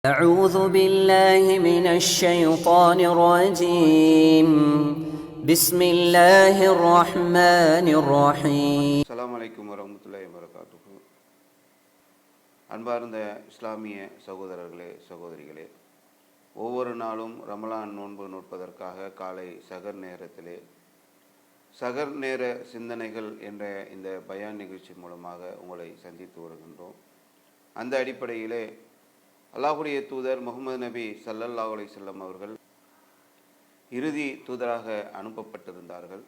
أعوذ بالله من الشيطان الرجيم بسم الله الرحمن الرحيم அஸ்ஸலாமு அலைக்கும் வரஹ்மத்துல்லாஹி வபரகாத்துஹு. அன்பார்ந்த இஸ்லாமிய சகோதரர்களே சகோதரிகளே, ஒவ்வொரு நாளும் ரமலான் நோன்பு நோட்பதற்காக காலை சகர் நேரத்திலே சகர் நேர சிந்தனைகள் என்ற இந்த பயான் நிகழ்ச்சி மூலமாக உங்களை சந்தித்து வருகின்றோம். அந்த அடிப்படையிலே அல்லாஹ்வுடைய தூதர் முஹம்மது நபி ஸல்லல்லாஹு அலைஹி வஸல்லம் அவர்கள் இறுதி தூதராக அனுப்பப்பட்டிருந்தார்கள்.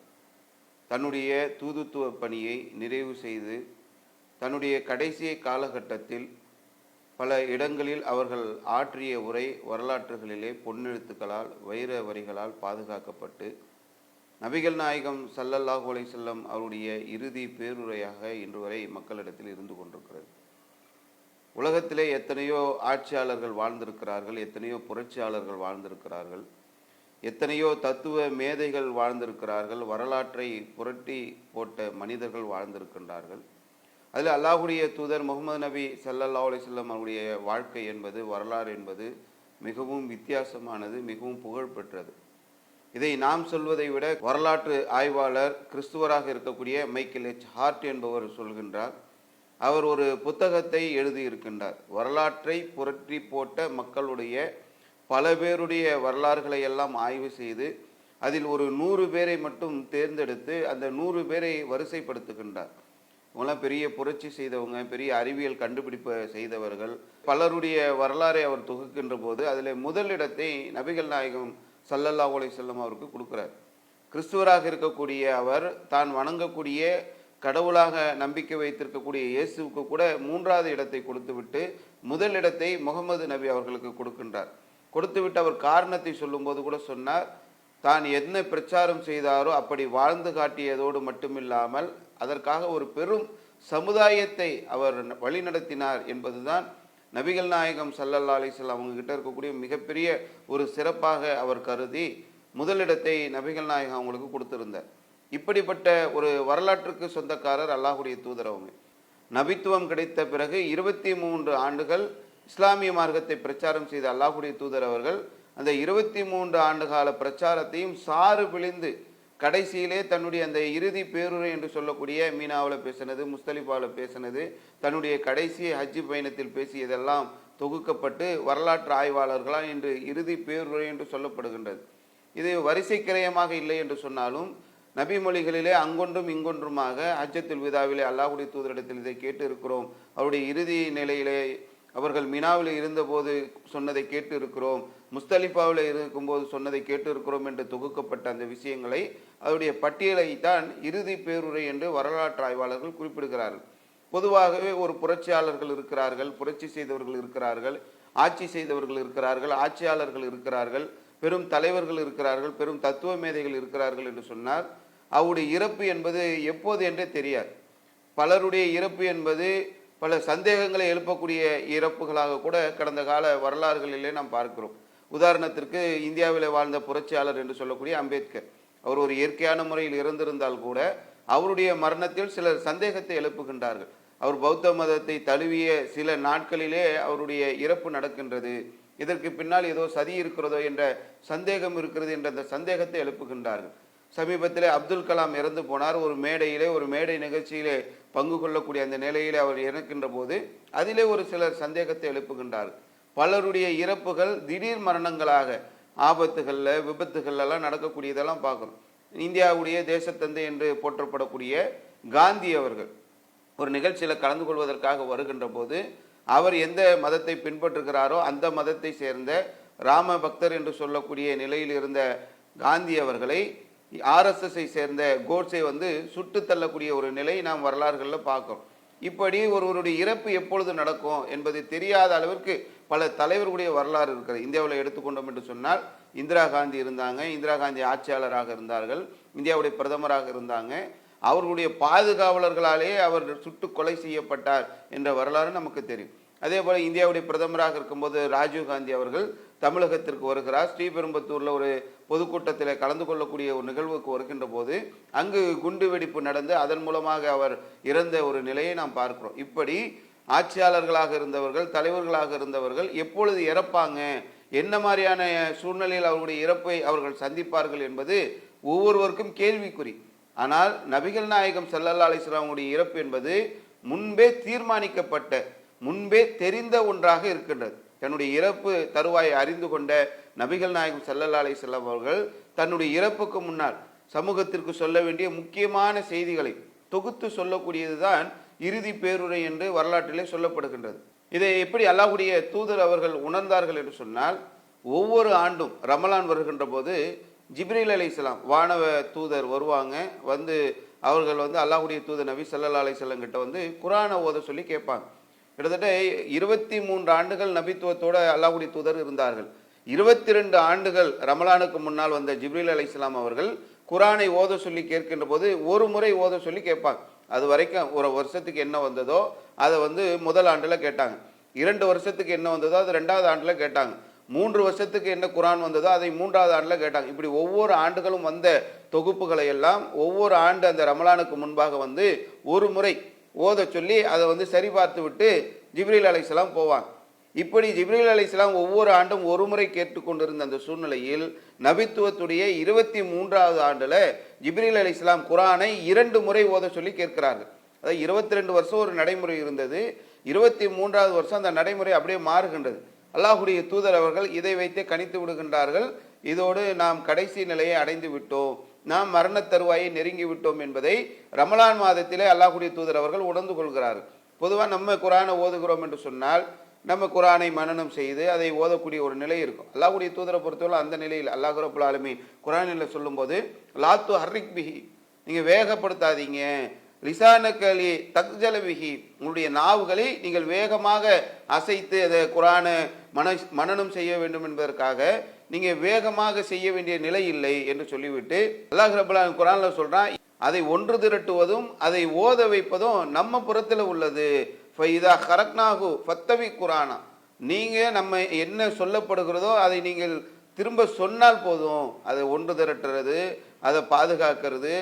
தன்னுடைய தூதுத்துவ பணியை நிறைவு செய்து தன்னுடைய கடைசி காலகட்டத்தில் பல இடங்களில் அவர்கள் ஆற்றிய உரை வரலாற்றுகளிலே பொன்னெழுத்துக்களால் வைர வரிகளால் பாதுகாக்கப்பட்டு நபிகள் நாயகம் ஸல்லல்லாஹு அலைஹி வஸல்லம் அவருடைய இறுதி பேருரையாக இன்று வரை மக்களிடத்தில் இருந்து கொண்டிருக்கிறது. உலகத்திலே எத்தனையோ ஆட்சியாளர்கள் வாழ்ந்திருக்கிறார்கள், எத்தனையோ புரட்சியாளர்கள் வாழ்ந்திருக்கிறார்கள், எத்தனையோ தத்துவ மேதைகள் வாழ்ந்திருக்கிறார்கள், வரலாற்றை புரட்டி போட்ட மனிதர்கள் வாழ்ந்திருக்கின்றார்கள். அதில் அல்லாஹ்வுடைய தூதர் முஹம்மது நபி ஸல்லல்லாஹு அலைஹி வஸல்லம் அவருடைய வாழ்க்கை என்பது, வரலாறு என்பது மிகவும் வித்தியாசமானது, மிகவும் புகழ்பெற்றது. இதை நாம் சொல்வதை விட வரலாற்று ஆய்வாளர் கிறிஸ்துவராக இருக்கக்கூடிய மைக்கேல் எச் ஹார்ட் என்பவர் சொல்கின்றார். அவர் ஒரு புத்தகத்தை எழுதியிருக்கின்றார். வரலாற்றை புரட்டி போட்ட மக்களுடைய பல பேருடைய வரலாறுகளை எல்லாம் ஆய்வு செய்து அதில் ஒரு 100 பேரை மட்டும் தேர்ந்தெடுத்து அந்த 100 பேரை வரிசைப்படுத்துகின்றார். இவங்களாம் பெரிய புரட்சி செய்தவங்க, பெரிய அறிவியல் கண்டுபிடிப்பு செய்தவர்கள். பலருடைய வரலாறை அவர் தொகுக்கின்ற போது அதில் முதலிடத்தை நபிகள் நாயகம் ஸல்லல்லாஹு அலைஹி வஸல்லம் அவருக்கு கொடுக்கிறார். கிறிஸ்துவராக இருக்கக்கூடிய அவர் தான் வணங்கக்கூடிய கடவுளாக நம்பிக்கை வைத்திருக்கக்கூடிய இயேசுவுக்கு கூட 3வது இடத்தை கொடுத்துவிட்டு முதலிடத்தை முகமது நபி அவர்களுக்கு கொடுக்கின்றார். கொடுத்துவிட்டு அவர் காரணத்தை சொல்லும்போது கூட சொன்னார், தான் என்ன பிரச்சாரம் செய்தாரோ அப்படி வாழ்ந்து காட்டியதோடு மட்டுமில்லாமல் அதற்காக ஒரு பெரும் சமுதாயத்தை அவர் வழிநடத்தினார் என்பதுதான் நபிகள் நாயகம் ஸல்லல்லாஹு அலைஹி வஸல்லம் அவங்க கிட்ட இருக்கக்கூடிய மிகப்பெரிய ஒரு சிறப்பாக அவர் கருதி முதலிடத்தை நபிகள் நாயகம் அவங்களுக்கு கொடுத்திருந்தார். இப்படிப்பட்ட ஒரு வரலாற்றுக்கு சொந்தக்காரர் அல்லாஹ்வுடைய தூதர். அவங்க நபித்துவம் கிடைத்த பிறகு 23 ஆண்டுகள் இஸ்லாமிய மார்க்கத்தை பிரச்சாரம் செய்த அல்லாஹ்வுடைய தூதர் அவர்கள் அந்த 23 ஆண்டு கால பிரச்சாரத்தையும் சாறு பிழிந்து கடைசியிலே தன்னுடைய அந்த இறுதி பேருரை என்று சொல்லக்கூடிய மீனாவில் பேசினது, முஸ்தலிஃபாவில் பேசினது, தன்னுடைய கடைசி ஹஜ்ஜி பயணத்தில் பேசியதெல்லாம் தொகுக்கப்பட்டு வரலாற்று ஆய்வாளர்களால் இன்று இறுதி பேருரை என்று சொல்லப்படுகின்றது. இது வரிசை கிரயமாக இல்லை என்று சொன்னாலும் நபிமொழிகளிலே அங்கொன்றும் இங்கொன்றுமாக ஹஜ்ஜத்துல் விதாவிலே அல்லாஹ்வுடைய தூதரிடத்தில் இதை கேட்டு இருக்கிறோம். அவருடைய இறுதி நிலையிலே அவர்கள் மினாவில் இருந்தபோது சொன்னதை கேட்டு இருக்கிறோம், முஸ்தலிஃபாவில் இருக்கும்போது சொன்னதை கேட்டு இருக்கிறோம் என்று தொகுக்கப்பட்ட அந்த விஷயங்களை, அவருடைய பட்டியலை தான் இறுதி பேருரை என்று வரலாற்று ஆய்வாளர்கள் குறிப்பிடுகிறார்கள். பொதுவாகவே ஒரு புரட்சியாளர்கள் இருக்கிறார்கள், புரட்சி செய்தவர்கள் இருக்கிறார்கள், ஆட்சி செய்தவர்கள் இருக்கிறார்கள், ஆட்சியாளர்கள் இருக்கிறார்கள், பெரும் தலைவர்கள் இருக்கிறார்கள், பெரும் தத்துவ மேதைகள் இருக்கிறார்கள் என்று சொன்னார். அவருடைய இறப்பு என்பது எப்போது என்றே தெரியாது. பலருடைய இறப்பு என்பது பல சந்தேகங்களை எழுப்பக்கூடிய இறப்புகளாக கூட கடந்த கால வரலாறுகளிலே நாம் பார்க்கிறோம். உதாரணத்திற்கு இந்தியாவில் வாழ்ந்த புரட்சியாளர் என்று சொல்லக்கூடிய அம்பேத்கர், அவர் ஒரு இயற்கையான முறையில் இறந்திருந்தால் கூட அவருடைய மரணத்தில் சிலர் சந்தேகத்தை எழுப்புகின்றார்கள். அவர் பௌத்த மதத்தை தழுவிய சில நாட்களிலே அவருடைய இறப்பு நடக்கின்றது, இதற்கு பின்னால் ஏதோ சதி இருக்கிறதோ என்ற சந்தேகம் இருக்கிறது என்ற அந்த சந்தேகத்தை எழுப்புகின்றார்கள். சமீபத்திலே அப்துல் கலாம் இறந்து போனார். ஒரு மேடையிலே, ஒரு மேடை நிகழ்ச்சியிலே பங்கு கொள்ளக்கூடிய அந்த நிலையிலே அவர் இறக்கின்ற போது அதிலே ஒரு சிலர் சந்தேகத்தை எழுப்புகின்றார்கள். பலருடைய இறப்புகள் திடீர் மரணங்களாக, ஆபத்துகளில், விபத்துகள்லாம் நடக்கக்கூடியதெல்லாம் பார்க்குறோம். இந்தியாவுடைய தேசத்தந்தை என்று போற்றப்படக்கூடிய காந்தி அவர்கள் ஒரு நிகழ்ச்சியில் கலந்து கொள்வதற்காக வருகின்ற போது அவர் எந்த மதத்தை பின்பற்றுகிறாரோ அந்த மதத்தை சேர்ந்த ராம பக்தர் என்று சொல்லக்கூடிய நிலையில் இருந்த காந்தி அவர்களை ஆர்எஸ்எஸ்ஐ சேர்ந்த கோட்ஸை சுட்டு தள்ளக்கூடிய ஒரு நிலை நாம் வரலாறுகளில் பார்க்கிறோம். இப்படி ஒருவருடைய இறப்பு எப்பொழுது நடக்கும் என்பது தெரியாத அளவிற்கு பல தலைவர்களுடைய வரலாறு இருக்கிறது. இந்தியாவில் எடுத்துக்கொண்டோம் என்று சொன்னால் இந்திரா காந்தி இருந்தாங்க, இந்திரா காந்தி ஆட்சியாளராக இருந்தார்கள், இந்தியாவுடைய பிரதமராக இருந்தாங்க. அவர்களுடைய பாதுகாவலர்களாலே அவர் சுட்டு கொலை செய்யப்பட்டார் என்ற வரலாறு நமக்கு தெரியும். அதே போல இந்தியாவுடைய பிரதமராக இருக்கும்போது ராஜீவ் காந்தி அவர்கள் தமிழகத்திற்கு வருகிறார். ஸ்ரீபெரும்புத்தூரில் ஒரு பொதுக்கூட்டத்தில் கலந்து கொள்ளக்கூடிய ஒரு நிகழ்வுக்கு வருகின்ற போது அங்கு குண்டு வெடிப்பு நடந்து அதன் மூலமாக அவர் இறந்த ஒரு நிலையை நாம் பார்க்கிறோம். இப்படி ஆட்சியாளர்களாக இருந்தவர்கள், தலைவர்களாக இருந்தவர்கள் எப்பொழுது இறப்பாங்க, என்ன மாதிரியான சூழ்நிலையில் அவர்களுடைய இறப்பை அவர்கள் சந்திப்பார்கள் என்பது ஒவ்வொருவருக்கும் கேள்விக்குறி. ஆனால் நபிகள் நாயகம் ஸல்லல்லாஹு அலைஹி வஸல்லம் அவங்களுடைய இறப்பு என்பது முன்பே தீர்மானிக்கப்பட்ட, முன்பே தெரிந்த ஒன்றாக இருக்கின்றது. தன்னுடைய இறப்பு தருவாயை அறிந்து கொண்ட நபிகள் நாயகம் ஸல்லல்லாஹு அலைஹி வஸல்லம் அவர்கள் தன்னுடைய இறப்புக்கு முன்னால் சமூகத்திற்கு சொல்ல வேண்டிய முக்கியமான செய்திகளை தொகுத்து சொல்லக்கூடியதுதான் இறுதி பேருரை என்று வரலாற்றிலே சொல்லப்படுகின்றது. இதை எப்படி அல்லாஹ்வுடைய தூதர் அவர்கள் உணர்ந்தார்கள் என்று சொன்னால், ஒவ்வொரு ஆண்டும் ரமலான் வருகின்ற போது ஜிப்ரீல் அலைஹிஸ்ஸலாம் வானவ தூதர் வருவாங்க. வந்து அவர்கள் அல்லாஹ்வுடைய தூதர் நபி ஸல்லல்லாஹு அலைஹி வஸல்லம் கிட்ட குர்ஆனை ஓத சொல்லி கேட்பாங்க. கிட்டத்தட்ட 23 ஆண்டுகள் நபித்துவத்தோட அல்லாஹ்வுடைய தூதர் இருந்தார்கள். 22 ஆண்டுகள் ரமலானுக்கு முன்னால் வந்த ஜிப்ரீல் அலைஹிஸ்ஸலாம் அவர்கள் குர்ஆனை ஓத சொல்லி கேட்கின்ற போது ஒரு முறை ஓத சொல்லி கேட்பாங்க. அது வரைக்கும் ஒரு வருஷத்துக்கு என்ன வந்ததோ அதை முதல் ஆண்டில் கேட்டாங்க. 2 வருஷத்துக்கு என்ன வந்ததோ அது 2வது ஆண்டில் கேட்டாங்க. 3 வருஷத்துக்கு என்ன குர்ஆன் வந்ததோ அதை 3வது ஆண்டில் கேட்டாங்க. இப்படி ஒவ்வொரு ஆண்டுகளும் வந்த தொகுப்புகளை எல்லாம் ஒவ்வொரு ஆண்டு அந்த ரமலானுக்கு முன்பாக ஒரு முறை ஓத சொல்லி அதை சரி பார்த்து விட்டு ஜிப்ரீல் அலைஹிஸ்ஸலாம் போவாங்க. இப்படி ஜிப்ரீல் அலைஹிஸ்ஸலாம் ஒவ்வொரு ஆண்டும் ஒரு முறை கேட்டுக்கொண்டிருந்த அந்த சூழ்நிலையில் நபித்துவத்துடைய 23வது ஆண்டில் ஜிப்ரீல் அலைஹிஸ்ஸலாம் குர்ஆனை 2 முறை ஓத சொல்லி கேட்கிறார்கள். அதாவது 22 வருஷம் ஒரு நடைமுறை இருந்தது. 23வது வருஷம் அந்த நடைமுறை அப்படியே மாறுகின்றது. அல்லாஹ்வுடைய தூதர் அவர்கள் இதை வைத்தே கணித்து விடுகின்றார்கள், இதோடு நாம் கடைசி நிலையை அடைந்து விட்டோம், நாம் மரண தருவாயை நெருங்கி விட்டோம் என்பதை ரமலான் மாதத்திலே அல்லாஹ்வுடைய தூதர் அவர்கள் உணர்ந்து கொள்கிறார்கள். பொதுவாக நம்ம குர்ஆனை ஓதுகிறோம் என்று சொன்னால் நம்ம குர்ஆனை மனனம் செய்து அதை ஓதக்கூடிய ஒரு நிலை இருக்கும். அல்லாஹ்வுடைய தூதரை பொறுத்தவரை அந்த நிலையில் அல்லாஹ் ரப்பல் ஆலமீன் குர்ஆனில் சொல்லும்போது, லாத்து ஹர்ரிக் பிஹி, நீங்கள் வேகப்படுத்தாதீங்க, லிசானகலி தக்ஜல பிஹி, உங்களுடைய நாவுகளை நீங்கள் வேகமாக அசைத்து அதை குர்ஆனை மனனம் செய்ய வேண்டும் என்பதற்காக நீங்கள் வேகமாக செய்ய வேண்டிய நிலை இல்லை என்று சொல்லிவிட்டு அல்லாஹ் ரப்பல் ஆலமீன் குர்ஆனில் சொல்கிறான், அதை ஒன்று திரட்டுவதும் அதை ஓத வைப்பதும் நம்ம புறத்தில் உள்ளது. ஃபைதா ஹரக்னாகு ஃபத்தபி குர்ஆனா, நீங்கள் நம்ம என்ன சொல்லப்படுகிறதோ அதை நீங்கள் திரும்ப சொன்னால் போதும். அதை ஒன்று திரட்டுறது, அதை பாதுகாக்கிறது,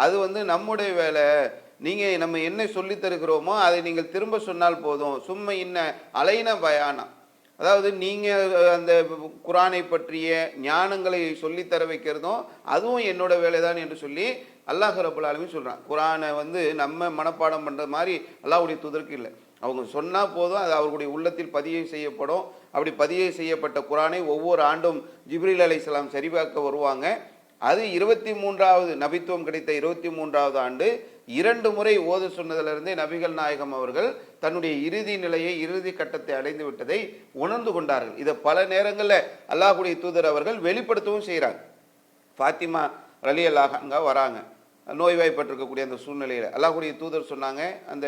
அது நம்முடைய வேலை. நீங்கள் நம்ம என்ன சொல்லி தருகிறோமோ அதை நீங்கள் திரும்ப சொன்னால் போதும். சும்மா இன்ன அலைன பயானா, அதாவது நீங்கள் அந்த குர்ஆனை பற்றிய ஞானங்களை சொல்லித்தர வைக்கிறதும் அதுவும் என்னோட வேலை தான் என்று சொல்லி அல்லாஹ் ரப்பல் ஆலமீன் சொல்கிறான். குர்ஆனை நம்ம மனப்பாடம் பண்ணுற மாதிரி அல்லாஹ்வுடைய தூதருக்கு இல்லை. அவங்க சொன்னால் போதும், அது அவர்களுடைய உள்ளத்தில் பதிவு செய்யப்படும். அப்படி பதிவு செய்யப்பட்ட குர்ஆனை ஒவ்வொரு ஆண்டும் ஜிப்ரீல் அலைஹிஸ்ஸலாம் சரிபார்க்க வருவாங்க. அது 23வது நபித்துவம் கிடைத்த 23வது ஆண்டு 2 முறை ஓத சொன்னதிலிருந்தே நபிகள் நாயகம் அவர்கள் தன்னுடைய இறுதி நிலையை, இறுதி கட்டத்தை அடைந்து விட்டதை உணர்ந்து கொண்டார்கள். இதை பல நேரங்களில் அல்லாஹ்வுடைய தூதர் அவர்கள் வெளிப்படுத்தவும் செய்கிறாங்க. ஃபாத்திமா ரலியல்லாஹு அன்ஹா வராங்க, நோய்வாய்ப்பட்டிருக்கக்கூடிய அந்த சூழ்நிலையில் அல்லாஹ்வுடைய தூதர் சொன்னாங்க, அந்த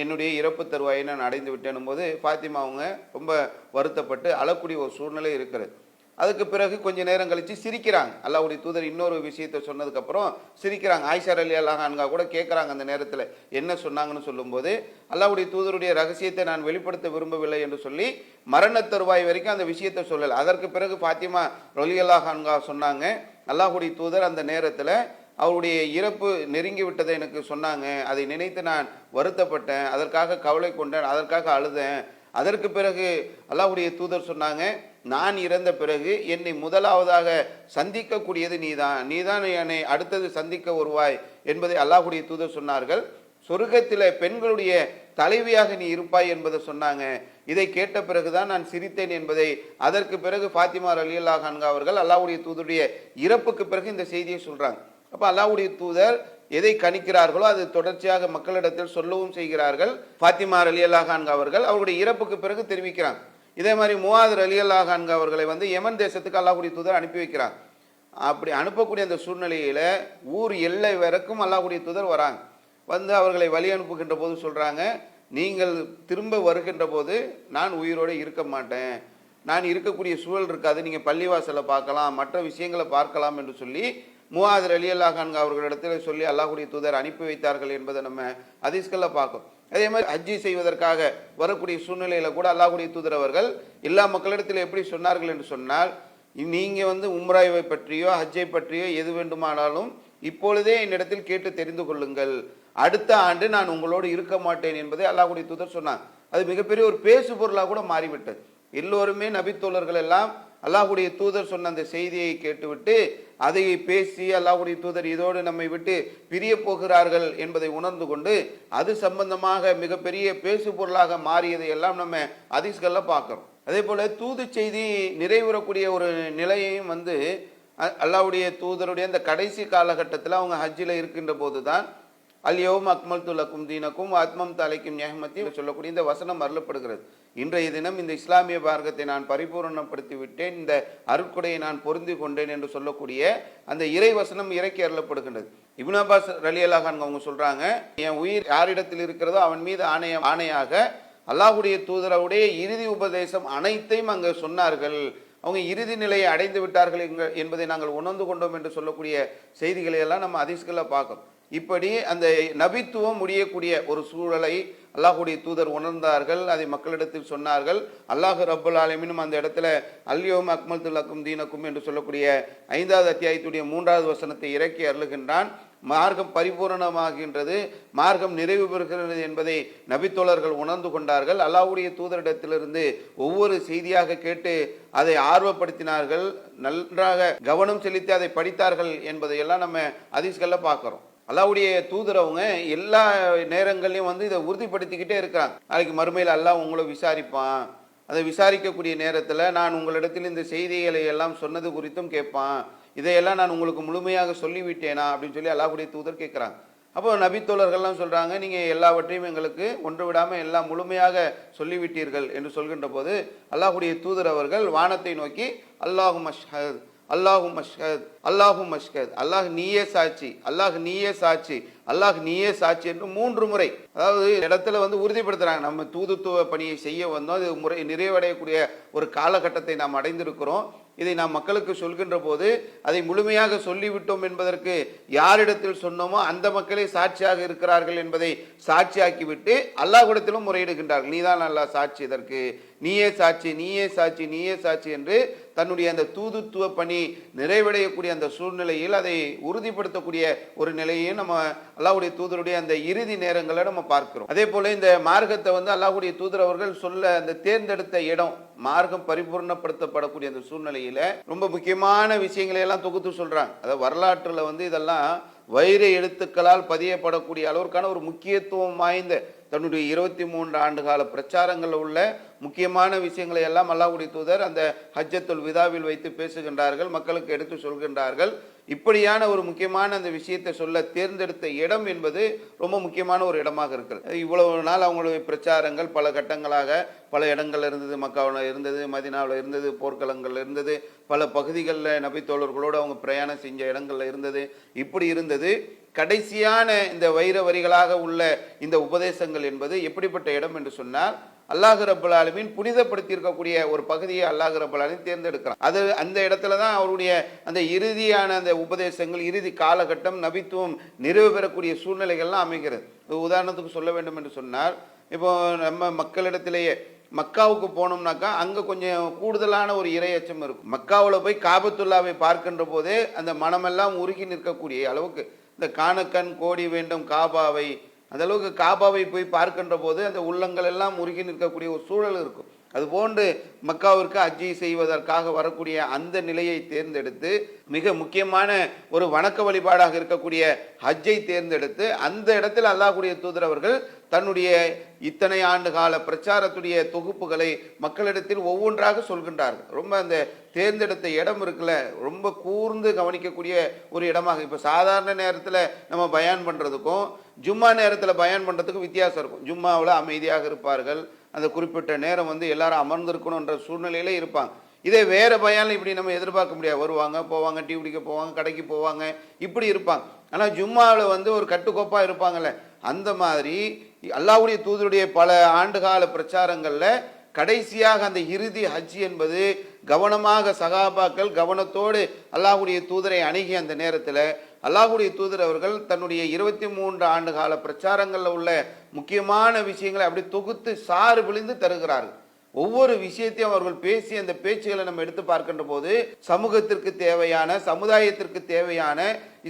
என்னுடைய இறப்பு தருவாயை நான் அடைந்து விட்டேனும் போது ஃபாத்திமா அவங்க ரொம்ப வருத்தப்பட்டு அழக்கூடிய ஒரு சூழ்நிலை இருக்கிறது. அதுக்கு பிறகு கொஞ்ச நேரம் கழித்து சிரிக்கிறாங்க. அல்லாஹ்வுடைய தூதர் இன்னொரு விஷயத்தை சொன்னதுக்கப்புறம் சிரிக்கிறாங்க. ஆயிஷா ரலியல்லாஹு அன்ஹா கூட கேட்குறாங்க அந்த நேரத்தில் என்ன சொன்னாங்கன்னு சொல்லும்போது, அல்லாஹ்வுடைய தூதருடைய ரகசியத்தை நான் வெளிப்படுத்த விரும்பவில்லை என்று சொல்லி மரண தருவாய் வரைக்கும் அந்த விஷயத்தை சொல்லலை. அதற்கு பிறகு ஃபாத்திமா ரலியல்லாஹு அன்ஹா சொன்னாங்க, அல்லாஹ்வுடைய தூதர் அந்த நேரத்தில் அவருடைய இறப்பு நெருங்கி விட்டதை எனக்கு சொன்னாங்க, அதை நினைத்து நான் வருத்தப்பட்டேன், அதற்காக கவலை கொண்டேன், அதற்காக அழுதேன். அதற்கு பிறகு அல்லாஹ்வுடைய தூதர் சொன்னாங்க, நான் இறந்த பிறகு என்னை முதலாவதாக சந்திக்கக்கூடியது நீதான் என்னை அடுத்தது சந்திக்க வருவாய் என்பதை அல்லாஹ்வுடைய தூதர் சொன்னார்கள். சொர்க்கத்தில் பெண்களுடைய தலைவியாக நீ இருப்பாய் என்பதை சொன்னாங்க. இதை கேட்ட பிறகுதான் நான் சிரித்தேன் என்பதை அதற்கு பிறகு ஃபாத்திமா ரலியல்லாஹு அன்ஹா அவர்கள் அல்லாஹ்வுடைய தூதருடைய இறப்புக்கு பிறகு இந்த செய்தியை சொல்றாங்க. அப்போ அல்லாஹ்வுடைய தூதர் எதை கணிக்கிறார்களோ அது தொடர்ச்சியாக மக்களிடத்தில் சொல்லவும் செய்கிறார்கள். ஃபாத்திமா ரலியல்லாஹு அன்ஹா அவர்கள் அவருடைய இறப்புக்கு பிறகு தெரிவிக்கிறாங்க. இதே மாதிரி முஆத் ரலியல்லாஹு அன்ஹு அவர்களை யமன் தேசத்துக்கு அல்லாஹ்வுடைய தூதர் அனுப்பி வைக்கிறாங்க. அப்படி அனுப்பக்கூடிய அந்த சூழ்நிலையில் ஊர் எல்லை வரைக்கும் அல்லாஹ்வுடைய தூதர் வராங்க. அவர்களை வழி அனுப்புகின்ற போது சொல்கிறாங்க, நீங்கள் திரும்ப வருகின்ற போது நான் உயிரோடு இருக்க மாட்டேன், நான் இருக்கக்கூடிய சூழல் இருக்காது, நீங்கள் பள்ளிவாசலை பார்க்கலாம், மற்ற விஷயங்களை பார்க்கலாம் என்று சொல்லி முஆத் ரலியல்லாஹு அன்ஹு அவர்களிடத்தில் சொல்லி அல்லாஹ்வுடைய தூதர் அனுப்பி வைத்தார்கள் என்பதை நம்ம ஹதீஸ்களில் பார்க்கணும். அதே மாதிரி ஹஜ்ஜி செய்வதற்காக வரக்கூடிய சூழ்நிலையில் கூட அல்லாஹ்வுடைய தூதர் அவர்கள் எல்லா மக்களிடத்தில் எப்படி சொன்னார்கள் என்று சொன்னால், நீங்கள் உம்ராவை பற்றியோ ஹஜ்ஜை பற்றியோ எது வேண்டுமானாலும் இப்பொழுதே என்னிடத்தில் கேட்டு தெரிந்து கொள்ளுங்கள், அடுத்த ஆண்டு நான் உங்களோடு இருக்க மாட்டேன் என்பதை அல்லாஹ்வுடைய தூதர் சொன்னாங்க. அது மிகப்பெரிய ஒரு பேசு பொருளாக கூட மாறிவிட்டது. எல்லோருமே நபித்தோழர்கள் எல்லாம் அல்லாஹ்வுடைய தூதர் சொன்ன அந்த செய்தியை கேட்டுவிட்டு அதை பேசி அல்லாஹ்வுடைய தூதர் இதோடு நம்மை விட்டு பிரிய போகிறார்கள் என்பதை உணர்ந்து கொண்டு அது சம்பந்தமாக மிகப்பெரிய பேசு பொருளாக மாறியதை எல்லாம் நம்ம ஹதீஸ்கள்ல பார்க்கிறோம். அதே போல தூது செய்தி நிறைவேறக்கூடிய ஒரு நிலையையும் அல்லாஹ்வுடைய தூதருடைய அந்த கடைசி காலகட்டத்தில் அவங்க ஹஜ்ஜில் இருக்கின்ற போது தான் அல்யௌம அக்மல்து லக்கும் தீனக்கும் அத்மம்து அலைக்கும் நிஅமதி சொல்லக்கூடிய இந்த வசனம் அருளப்படுகிறது. இன்றைய தினம் இந்த இஸ்லாமிய மார்க்கத்தை நான் பரிபூரணப்படுத்தி விட்டேன், இந்த அருட்கொடையை நான் பொருந்தி கொண்டேன் என்று சொல்லக்கூடிய அந்த இறை வசனம் இறக்கி அருளப்படுகின்றது. இப்னு அப்பாஸ் ரலியல்லாஹு அன்ஹு அவங்க சொல்றாங்க, என் உயிர் யாரிடத்தில் இருக்கிறதோ அவன் மீது ஆணையாக அல்லாஹ்வுடைய தூதருடைய இறுதி உபதேசம் அனைத்தையும் அங்கு சொன்னார்கள், அவங்க இறுதி நிலையை அடைந்து விட்டார்கள் என்பதை நாங்கள் உணர்ந்து கொண்டோம் என்று சொல்லக்கூடிய செய்திகளை எல்லாம் நம்ம ஹதீஸ்களை பார்க்கணும். இப்படி அந்த நபித்துவம் முடியக்கூடிய ஒரு சூழலை அல்லாஹ்வுடைய தூதர் உணர்ந்தார்கள், அதை மக்களிடத்தில் சொன்னார்கள். அல்லாஹ் ரப்பல் ஆலமீனும் அந்த இடத்துல அல்யௌம அக்மல்து லக்கும் தீனக்கும் என்று சொல்லக்கூடிய 5வது அத்தியாயத்துடைய 3வது வசனத்தை இறக்கி அருளுகின்றான். மார்க்கம் பரிபூரணமாகின்றது, மார்க்கம் நிறைவு பெறுகிறது என்பதை நபித்தோழர்கள் உணர்ந்து கொண்டார்கள். அல்லாஹ்வுடைய தூதரிடத்திலிருந்து ஒவ்வொரு செய்தியாக கேட்டு அதை ஆர்வப்படுத்தினார்கள், நன்றாக கவனம் செலுத்தி அதை படித்தார்கள் என்பதையெல்லாம் நம்ம ஹதீஸ்கள்ல பார்க்கிறோம். அல்லாஹ்வுடைய தூதர் அவங்க எல்லா நேரங்களையும் இதை உறுதிப்படுத்திக்கிட்டே இருக்கிறாங்க. நாளைக்கு மறுமையில் அல்லாஹ் உங்களை விசாரிப்பான், அதை விசாரிக்கக்கூடிய நேரத்தில் நான் உங்களிடத்தில் இந்த செய்திகளை எல்லாம் சொன்னது குறித்தும் கேட்பான், இதையெல்லாம் நான் உங்களுக்கு முழுமையாக சொல்லிவிட்டேனா அப்படின்னு சொல்லி அல்லாஹ்வுடைய தூதர் கேட்குறாங்க. அப்போ நபித்தோழர்கள்லாம் சொல்கிறாங்க, நீங்கள் எல்லாவற்றையும் எங்களுக்கு ஒன்று விடாமல் எல்லாம் முழுமையாக சொல்லிவிட்டீர்கள் என்று சொல்கின்ற போது அல்லாஹ்வுடைய தூதர் அவர்கள் வானத்தை நோக்கி அல்லாஹும் அஷ்ஹத் அல்லாஹும் அஷ்ஹத் அல்லாஹும் அஷ்ஹத், அல்லாஹ் நீயே சாட்சி, அல்லாஹ் நீயே சாட்சி, அல்லாஹ் நீயே சாட்சி என்று 3 முறை, அதாவது இடத்துல உறுதிப்படுத்துறாங்க, நம்ம தூதுத்துவ பணியை செய்ய வந்தோம், அது முறை நிறைவடையக்கூடிய ஒரு காலகட்டத்தை நாம் அடைந்திருக்கிறோம், இதை நாம் மக்களுக்கு சொல்கின்ற போது அதை முழுமையாக சொல்லிவிட்டோம் என்பதற்கு யாரிடத்தில் சொன்னோமோ அந்த மக்களே சாட்சியாக இருக்கிறார்கள் என்பதை சாட்சியாக்கிவிட்டு அல்லாஹ்விடத்திலும் முறையிடுகின்றார்கள், நீதான் அல்லாஹ் சாட்சி, இதற்கு நீயே சாட்சி, நீயே சாட்சி, நீயே சாட்சி என்று தன்னுடைய அந்த தூதுத்துவ பணி நிறைவடையக்கூடிய அந்த சூழ்நிலையில் அதை உறுதிப்படுத்தக்கூடிய ஒரு நிலையையும் நம்ம அல்லாஹ்வுடைய தூதருடைய அந்த இறுதி நேரங்களை நம்ம பார்க்கிறோம். அதே போல இந்த மார்க்கத்தை அல்லாஹ்வுடைய தூதர் அவர்கள் சொல்ல அந்த தேர்ந்தெடுத்த இடம், மார்க்கம் பரிபூர்ணப்படுத்தப்படக்கூடிய அந்த சூழ்நிலையில ரொம்ப முக்கியமான விஷயங்களை எல்லாம் தொகுத்து சொல்றாங்க. அதாவது வரலாற்றுல இதெல்லாம் வைர எழுத்துக்களால் பதியப்படக்கூடிய அளவிற்கான ஒரு முக்கியத்துவம் வாய்ந்த தன்னுடைய 23 ஆண்டு கால பிரச்சாரங்களில் உள்ள முக்கியமான விஷயங்களை எல்லாம் அல்லாஹ்வுடைய தூதர் அந்த ஹஜ்ஜத்துல் விதாவில் வைத்து பேசுகின்றார்கள், மக்களுக்கு எடுத்து சொல்கின்றார்கள். இப்படியான ஒரு முக்கியமான அந்த விஷயத்தை சொல்ல தேர்ந்தெடுத்த இடம் என்பது ரொம்ப முக்கியமான ஒரு இடமாக இருக்கிறது. இவ்வளவு நாள் அவங்களுடைய பிரச்சாரங்கள் பல கட்டங்களாக பல இடங்கள்ல இருந்தது, மக்காவில் இருந்தது, மதீனாவில் இருந்தது, போர்க்களங்கள் இருந்தது, பல பகுதிகளில் நபித்தோழர்களோடு அவங்க பிரயாணம் செஞ்ச இடங்கள்ல இருந்தது. இப்படி இருந்தது. கடைசியான இந்த வைர வரிகளாக உள்ள இந்த உபதேசங்கள் என்பது எப்படிப்பட்ட இடம் என்று சொன்னால், அல்லாஹ் ரப்பல் ஆலமீன் புனிதப்படுத்தி இருக்கக்கூடிய ஒரு பகுதியை அல்லாஹ் ரப்பல் ஆலமீன் தேர்ந்தெடுக்கிறான். அது அந்த இடத்துல தான் அவருடைய அந்த இறுதியான அந்த உபதேசங்கள், இறுதி காலகட்டம், நபித்துவம் நிறைவு பெறக்கூடிய சூழ்நிலைகள்லாம் அமைகிறது. உதாரணத்துக்கு சொல்ல வேண்டும் என்று சொன்னால், இப்போ நம்ம மக்களிடத்திலேயே மக்காவுக்கு போனோம்னாக்கா அங்கே கொஞ்சம் கூடுதலான ஒரு இரையச்சம் இருக்கும். மக்காவில் போய் காபத்துல்லாவை பார்க்கின்ற போதே அந்த மனமெல்லாம் உருகி நிற்கக்கூடிய அளவுக்கு இந்த காணக்கண் கோடி வேண்டும் காபாவை, அந்த அளவுக்கு காபாவை போய் பார்க்கின்ற போது அந்த உள்ளங்கள் எல்லாம் உருகி நிற்கக்கூடிய ஒரு சூழல் இருக்கும். அதுபோன்று மக்காவிற்கு ஹஜ்ஜி செய்வதற்காக வரக்கூடிய அந்த நிலையை தேர்ந்தெடுத்து மிக முக்கியமான ஒரு வணக்க வழிபாடாக இருக்கக்கூடிய ஹஜ்ஜை தேர்ந்தெடுத்து அந்த இடத்தில் அல்லாஹ்வுடைய தூதர் அவர்கள் தன்னுடைய இத்தனை ஆண்டு கால பிரச்சாரத்துடைய தொகுப்புகளை மக்களிடத்தில் ஒவ்வொன்றாக சொல்கின்றார்கள். ரொம்ப அந்த தேர்ந்தெடுத்த இடம் இருக்குல்ல, ரொம்ப கூர்ந்து கவனிக்கக்கூடிய ஒரு இடமாக. இப்போ சாதாரண நேரத்தில் நம்ம பயான் பண்ணுறதுக்கும் ஜும்மா நேரத்தில் பயான் பண்ணுறதுக்கும் வித்தியாசம் இருக்கும். ஜும்மாவில் அமைதியாக இருப்பார்கள், அந்த குறிப்பிட்ட நேரம் எல்லாரும் அமர்ந்திருக்கணுன்ற சூழ்நிலையிலே இருப்பாங்க. இதே வேறு பயானில் இப்படி நம்ம எதிர்பார்க்க முடியாது, வருவாங்க போவாங்க, டீ குடிக்க போவாங்க, கடைக்கு போவாங்க, இப்படி இருப்பாங்க. ஆனால் ஜும்மாவில் ஒரு கட்டுக்கோப்பாக இருப்பாங்கல்ல, அந்த மாதிரி அல்லாஹ்வுடைய தூதருடைய பல ஆண்டுகால பிரச்சாரங்களில் கடைசியாக அந்த இறுதி ஹஜ் என்பது கவனமாக சகாபாக்கள் கவனத்தோடு அல்லாஹ்வுடைய தூதரை அணுகிய அந்த நேரத்தில் அல்லாஹ்வுடைய தூதர் அவர்கள் தன்னுடைய 23 ஆண்டு கால பிரச்சாரங்களில் உள்ள முக்கியமான விஷயங்களை அப்படி தொகுத்து சாறு விழுந்து தருகிறார்கள். ஒவ்வொரு விஷயத்தையும் அவர்கள் பேசி அந்த பேச்சுகளை நம்ம எடுத்து பார்க்கின்ற போது சமூகத்திற்கு தேவையான, சமுதாயத்திற்கு தேவையான,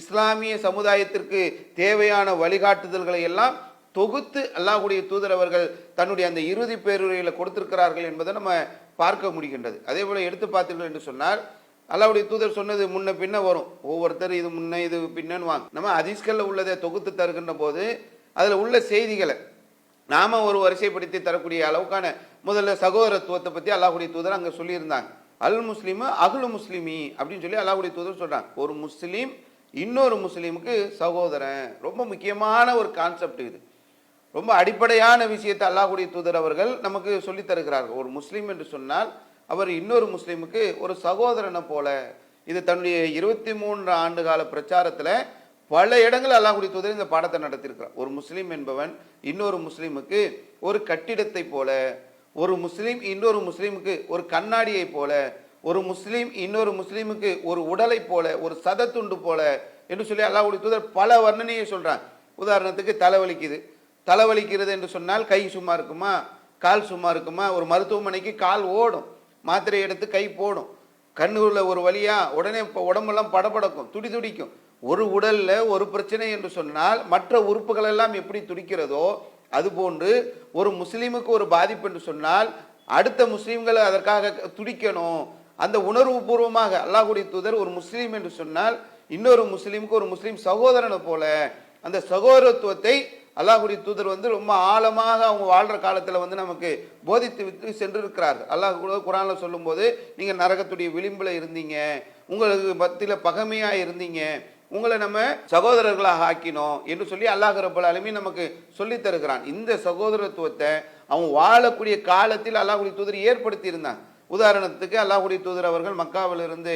இஸ்லாமிய சமுதாயத்திற்கு தேவையான வழிகாட்டுதல்களை எல்லாம் தொகுத்து அல்லாஹ்வுடைய தூதர் அவர்கள் தன்னுடைய அந்த இறுதி பேருரையில் கொடுத்திருக்கிறார்கள் என்பதை நம்ம பார்க்க முடிகின்றது. அதே போல் எடுத்து பார்த்தீர்கள் என்று சொன்னால் அல்லாஹ்வுடைய தூதர் சொன்னது முன்ன பின்ன வரும், ஒவ்வொருத்தர் இது முன்ன இது பின்னன்னு வாங்க. நம்ம ஹதீஸ்களில் உள்ளதை தொகுத்து தருகின்ற போது அதில் உள்ள செய்திகளை நாம ஒரு வரிசைப்படுத்தி தரக்கூடிய அளவுக்கான முதல்ல சகோதரத்துவத்தை பற்றி அல்லாஹ்வுடைய தூதர் அங்கே சொல்லியிருந்தாங்க. அல் முஸ்லிமு அஹ்லு முஸ்லிமி அப்படின்னு சொல்லி அல்லாஹ்வுடைய தூதர் சொல்றாங்க. ஒரு முஸ்லீம் இன்னொரு முஸ்லீமுக்கு சகோதரன். ரொம்ப முக்கியமான ஒரு கான்செப்ட் இது. ரொம்ப அடிப்படையான விஷயத்தை அல்லாஹ்வுடைய தூதர் அவர்கள் நமக்கு சொல்லித் தருகிறார்கள். ஒரு முஸ்லீம் என்று சொன்னால் அவர் இன்னொரு முஸ்லீமுக்கு ஒரு சகோதரனை போல. இது தன்னுடைய 23 ஆண்டு கால பிரச்சாரத்தில் பல இடங்கள் அல்லாஹ்வுடைய தூதர் இந்த பாடத்தை நடத்தியிருக்கிறார். ஒரு முஸ்லீம் என்பவன் இன்னொரு முஸ்லீமுக்கு ஒரு கட்டிடத்தை போல, ஒரு முஸ்லீம் இன்னொரு முஸ்லீமுக்கு ஒரு கண்ணாடியை போல, ஒரு முஸ்லீம் இன்னொரு முஸ்லீமுக்கு ஒரு உடலை போல, ஒரு சதத்துண்டு போல என்று சொல்லி அல்லாஹ்வுடைய தூதர் பல வர்ணனையை சொல்றாங்க. உதாரணத்துக்கு தலைவலிக்குது, தலைவலிக்கிறது என்று சொன்னால் கை சும்மா இருக்குமா, கால் சும்மா இருக்குமா? ஒரு மருத்துவமனைக்கு கால் ஓடும், மாத்திரை எடுத்து கை போடும். கண்ணுல ஒரு வழியா உடனே உடம்பெல்லாம் படபடக்கும், துடி துடிக்கும். ஒரு உடல்ல ஒரு பிரச்சனை என்று சொன்னால் மற்ற உறுப்புகள் எல்லாம் எப்படி துடிக்கிறதோ அதுபோன்று ஒரு முஸ்லீமுக்கு ஒரு பாதிப்பு என்று சொன்னால் அடுத்த முஸ்லீம்கள் அதற்காக துடிக்கணும். அந்த உணர்வு பூர்வமாக அல்லாஹ்வுடைய தூதர் ஒரு முஸ்லீம் என்று சொன்னால் இன்னொரு முஸ்லீமுக்கு ஒரு முஸ்லீம் சகோதரனை போல அந்த சகோதரத்துவத்தை அல்லாஹ்வுடைய தூதர் ரொம்ப ஆழமாக அவங்க வாழ்ற காலத்தில் நமக்கு போதித்து விட்டு சென்றிருக்கிறார்கள். அல்லாஹ் கூட குர்ஆன்ல சொல்லும்போது நீங்க நரகத்துடைய விளிம்புல இருந்தீங்க, உங்களுக்கு மத்தியில் பகைமையா இருந்தீங்க, உங்களை நம்ம சகோதரர்களாக ஆக்கினோம் என்று சொல்லி அல்லாஹ் ரப்பல் ஆலமீன் நமக்கு சொல்லி தருகிறான். இந்த சகோதரத்துவத்தை அவங்க வாழக்கூடிய காலத்தில் அல்லாஹ்வுடைய தூதர் ஏற்படுத்தி இருந்தாங்க. உதாரணத்துக்கு அல்லாஹ்வுடைய தூதர் அவர்கள் மக்காவிலிருந்து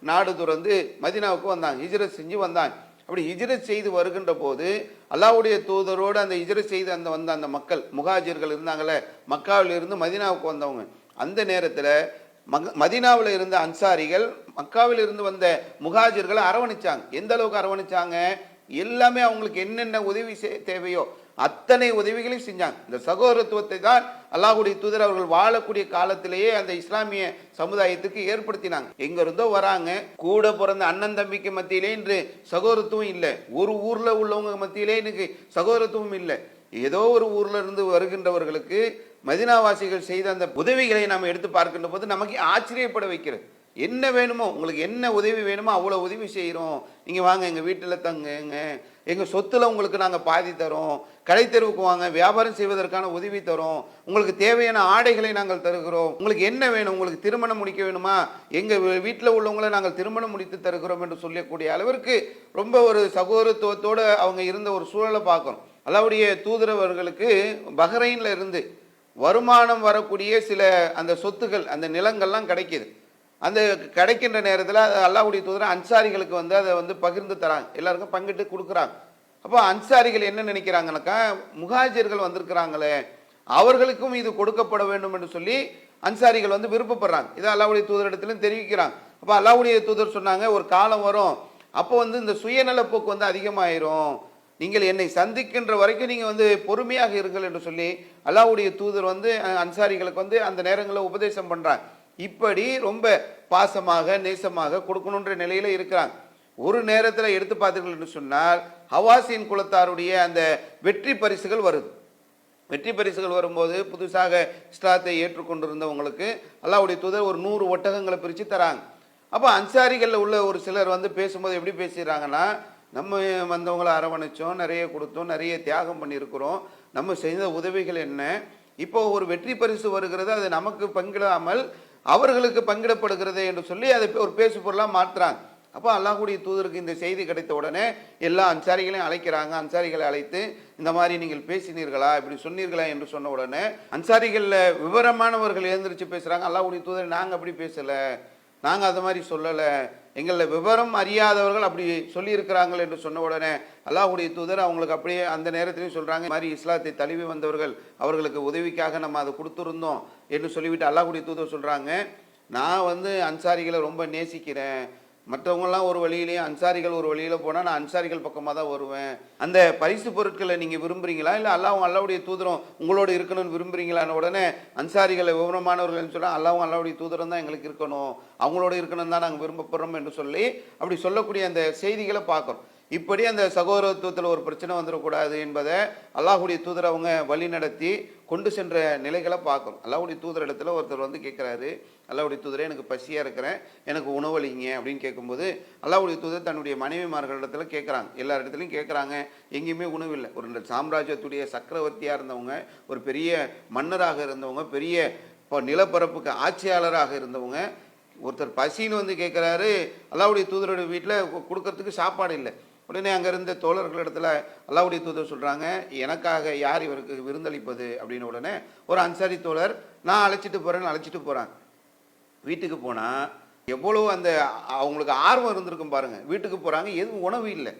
நாடு துறந்து மதீனாவுக்கு வந்தாங்க, ஹிஜ்ரத் செஞ்சு வந்தாங்க. அப்படி ஹிஜ்ரத் செய்து வருகின்ற போது அல்லாஹ்வுடைய தூதரோடு அந்த ஹிஜ்ரத் செய்து வந்த அந்த மக்கள் முஹாஜிர்கள் இருந்தாங்களே, மக்காவில் இருந்து மதீனாவுக்கு வந்தவங்க, அந்த நேரத்தில் மதீனாவில் இருந்த அன்சாரிகள் மக்காவில் இருந்து வந்த முஹாஜிர்களை அரவணைச்சாங்க. எந்த அளவுக்கு அரவணைச்சாங்க? எல்லாமே அவங்களுக்கு என்னென்ன உதவி தேவையோ அத்தனை உதவிகளையும் செஞ்சாங்க. இந்த சகோதரத்துவத்தை தான் அல்லாஹ்வுடைய தூதர் அவர்கள் வாழக்கூடிய காலத்திலேயே அந்த இஸ்லாமிய சமுதாயத்துக்கு ஏற்படுத்தினாங்க. எங்க இருந்தோ வராங்க, கூட பிறந்த அண்ணன் தம்பிக்கு மத்தியிலே இன்று சகோதரத்துவம் இல்லை, ஒரு ஊர்ல உள்ளவங்க மத்தியிலே இன்னைக்கு சகோதரத்துவம் இல்லை. ஏதோ ஒரு ஊர்ல இருந்து வருகின்றவர்களுக்கு மதீனாவாசிகள் செய்த அந்த உதவிகளை நாம் எடுத்து பார்க்கின்ற போது நமக்கு ஆச்சரியப்பட வைக்கிறது. என்ன வேணுமோ, உங்களுக்கு என்ன உதவி வேணுமோ அவ்வளோ உதவி செய்கிறோம், நீங்கள் வாங்க எங்கள் வீட்டில் தங்குங்க, எங்கள் சொத்தில் உங்களுக்கு நாங்கள் பாதி தரோம், கடைத்தெருவுக்கு வாங்க வியாபாரம் செய்வதற்கான உதவி தரோம், உங்களுக்கு தேவையான ஆடைகளை நாங்கள் தருகிறோம், உங்களுக்கு என்ன வேணும், உங்களுக்கு திருமணம் முடிக்க வேணுமா, எங்கள் வீட்டில் உள்ளவங்களை நாங்கள் திருமணம் முடித்து தருகிறோம் என்று சொல்லக்கூடிய அளவிற்கு ரொம்ப ஒரு சகோதரத்துவத்தோடு அவங்க இருந்த ஒரு சூழலை பார்க்குறோம். அல்லாஹ்வுடைய தூதரவர்களுக்கு பஹ்ரைன்ல இருந்து வருமானம் வரக்கூடிய சில அந்த சொத்துகள், அந்த நிலங்கள்லாம் கிடைக்கிது. அந்த கிடைக்கின்ற நேரத்தில் அல்லாஹ்வுடைய தூதர் அன்சாரிகளுக்கு அதை பகிர்ந்து தராங்க, எல்லாருக்கும் பங்கிட்டு கொடுக்குறாங்க. அப்போ அன்சாரிகள் என்ன நினைக்கிறாங்கனாக்கா, முஹாஜிர்கள் வந்திருக்கிறாங்களே அவர்களுக்கும் இது கொடுக்கப்பட வேண்டும் என்று சொல்லி அன்சாரிகள் விருப்பப்படுறாங்க. இதை அல்லாஹ்வுடைய தூதரிடத்திலும் தெரிவிக்கிறாங்க. அப்போ அல்லாஹ்வுடைய தூதர் சொன்னாங்க, ஒரு காலம் வரும், அப்போ இந்த சுயநலப்போக்கு அதிகமாயிரும், நீங்கள் என்னை சந்திக்கின்ற வரைக்கும் நீங்கள் பொறுமையாக இருங்கள் என்று சொல்லி அல்லாஹ்வுடைய தூதர் அன்சாரிகளுக்கு அந்த நேரங்களில் உபதேசம் பண்ணுறாங்க. இப்படி ரொம்ப பாசமாக நேசமாக கொடுக்கணுன்ற நிலையில இருக்கிறாங்க. ஒரு நேரத்தில் எடுத்து பார்த்தீர்கள் என்று சொன்னால் ஹவாசின் குலத்தாருடைய அந்த வெற்றி பரிசுகள் வருது. வெற்றி பரிசுகள் வரும்போது புதுசாக இஸ்லாத்தை ஏற்றுக்கொண்டிருந்தவங்களுக்கு அல்லாஹ்வுடைய தூதர் ஒரு 100 ஒட்டகங்களை பிரித்து தராங்க. அப்போ அன்சாரிகளில் உள்ள ஒரு சிலர் பேசும்போது எப்படி பேசுகிறாங்கன்னா, நம்ம வந்தவங்களை அரவணைச்சோம், நிறைய கொடுத்தோம், நிறைய தியாகம் பண்ணியிருக்கிறோம், நம்ம செய்த உதவிகள் என்ன, இப்போ ஒரு வெற்றி பரிசு வருகிறது, அது நமக்கு பங்கிடாமல் அவர்களுக்கு பங்கிடப்படுகிறது என்று சொல்லி அதை ஒரு பேசு பொருளாக மாற்றுறாங்க. அப்போ அல்லாஹ்வுடைய தூதருக்கு இந்த செய்தி கிடைத்த உடனே எல்லா அன்சாரிகளையும் அழைக்கிறாங்க. அன்சாரிகளை அழைத்து இந்த மாதிரி நீங்கள் பேசினீர்களா, இப்படி சொன்னீர்களா என்று சொன்ன உடனே அன்சாரிகளில் விவரமானவர்கள் எழுந்திரிச்சு பேசுகிறாங்க, அல்லாஹ்வுடைய தூதர் நாங்கள் அப்படி பேசலை, நாங்கள் அது மாதிரி சொல்லலை, எங்களில் விவரம் அறியாதவர்கள் அப்படி சொல்லியிருக்கிறாங்கள் என்று சொன்ன உடனே அல்லாஹ்வுடைய தூதர் அவங்களுக்கு அப்படியே அந்த நேரத்திலையும் சொல்கிறாங்க, மாதிரி இஸ்லாத்தை தழுவி வந்தவர்கள் அவர்களுக்கு உதவிக்காக நம்ம அதை கொடுத்துருந்தோம் என்று சொல்லிவிட்டு அல்லாஹ்வுடைய தூதர் சொல்கிறாங்க, நான் அன்சாரிகளை ரொம்ப நேசிக்கிறேன், மற்றவங்களாம் ஒரு வழியிலையும் அன்சாரிகள் ஒரு வழியில் போனால் நான் அன்சாரிகள் பக்கமாக தான் வருவேன், அந்த பரிசு பொருட்களை நீங்கள் விரும்புகிறீங்களா, இல்லை அல்லாஹ்வுடைய தூதரும் உங்களோட இருக்கணும்னு விரும்புகிறீங்களான்னு உடனே அன்சாரிகளை விவரமானவர்கள் சொன்னால் அல்லாஹ்வுடைய தூதரம் தான் எங்களுக்கு இருக்கணும், அவங்களோட இருக்கணும் தான் நாங்கள் விரும்பப்படுறோம் என்று சொல்லி அப்படி சொல்லக்கூடிய அந்த செய்திகளை பார்க்குறோம். இப்படி அந்த சகோதரத்துவத்தில் ஒரு பிரச்சனை வந்துடக்கூடாது என்பதை அல்லாஹ்வுடைய தூதர் அவங்க வழி நடத்தி கொண்டு சென்ற நிலைகளை பார்க்கணும். அல்லாஹ்வுடைய தூதர் இடத்துல ஒருத்தர் வந்து கேட்குறாரு, அல்லாஹ்வுடைய தூதரே எனக்கு பசியாக இருக்கிறேன், எனக்கு உணவளிங்க அப்படின்னு கேட்கும்போது அல்லாஹ்வுடைய தூதர் தன்னுடைய மனைவிமார்களிடத்துல கேட்குறாங்க. எல்லா இடத்துலையும் கேட்குறாங்க, எங்கேயுமே உணவு இல்லை. ஒரு சாம்ராஜ்யத்துடைய சக்கரவர்த்தியாக இருந்தவங்க, ஒரு பெரிய மன்னராக இருந்தவங்க, பெரிய இப்போ நிலப்பரப்புக்கு ஆட்சியாளராக இருந்தவங்க, ஒருத்தர் பசின்னு வந்து கேட்குறாரு. அல்லாஹ்வுடைய தூதருடைய வீட்டில் கொடுக்கறதுக்கு சாப்பாடு இல்லை. உடனே அங்கே இருந்த தோழர்களிடத்துல அல்லாஹ்வுடைய தூதர் சொல்கிறாங்க, எனக்காக யார் இவருக்கு விருந்தளிப்பது அப்படின்னு. உடனே ஒரு அன்சாரி தோழர், நான் அழைச்சிட்டு போகிறேன்னு அழைச்சிட்டு போகிறாங்க. வீட்டுக்கு போனால் எவ்வளோ அந்த அவங்களுக்கு ஆர்வம் இருந்திருக்கும் பாருங்கள். வீட்டுக்கு போகிறாங்க, எதுவும் உணவு இல்லை,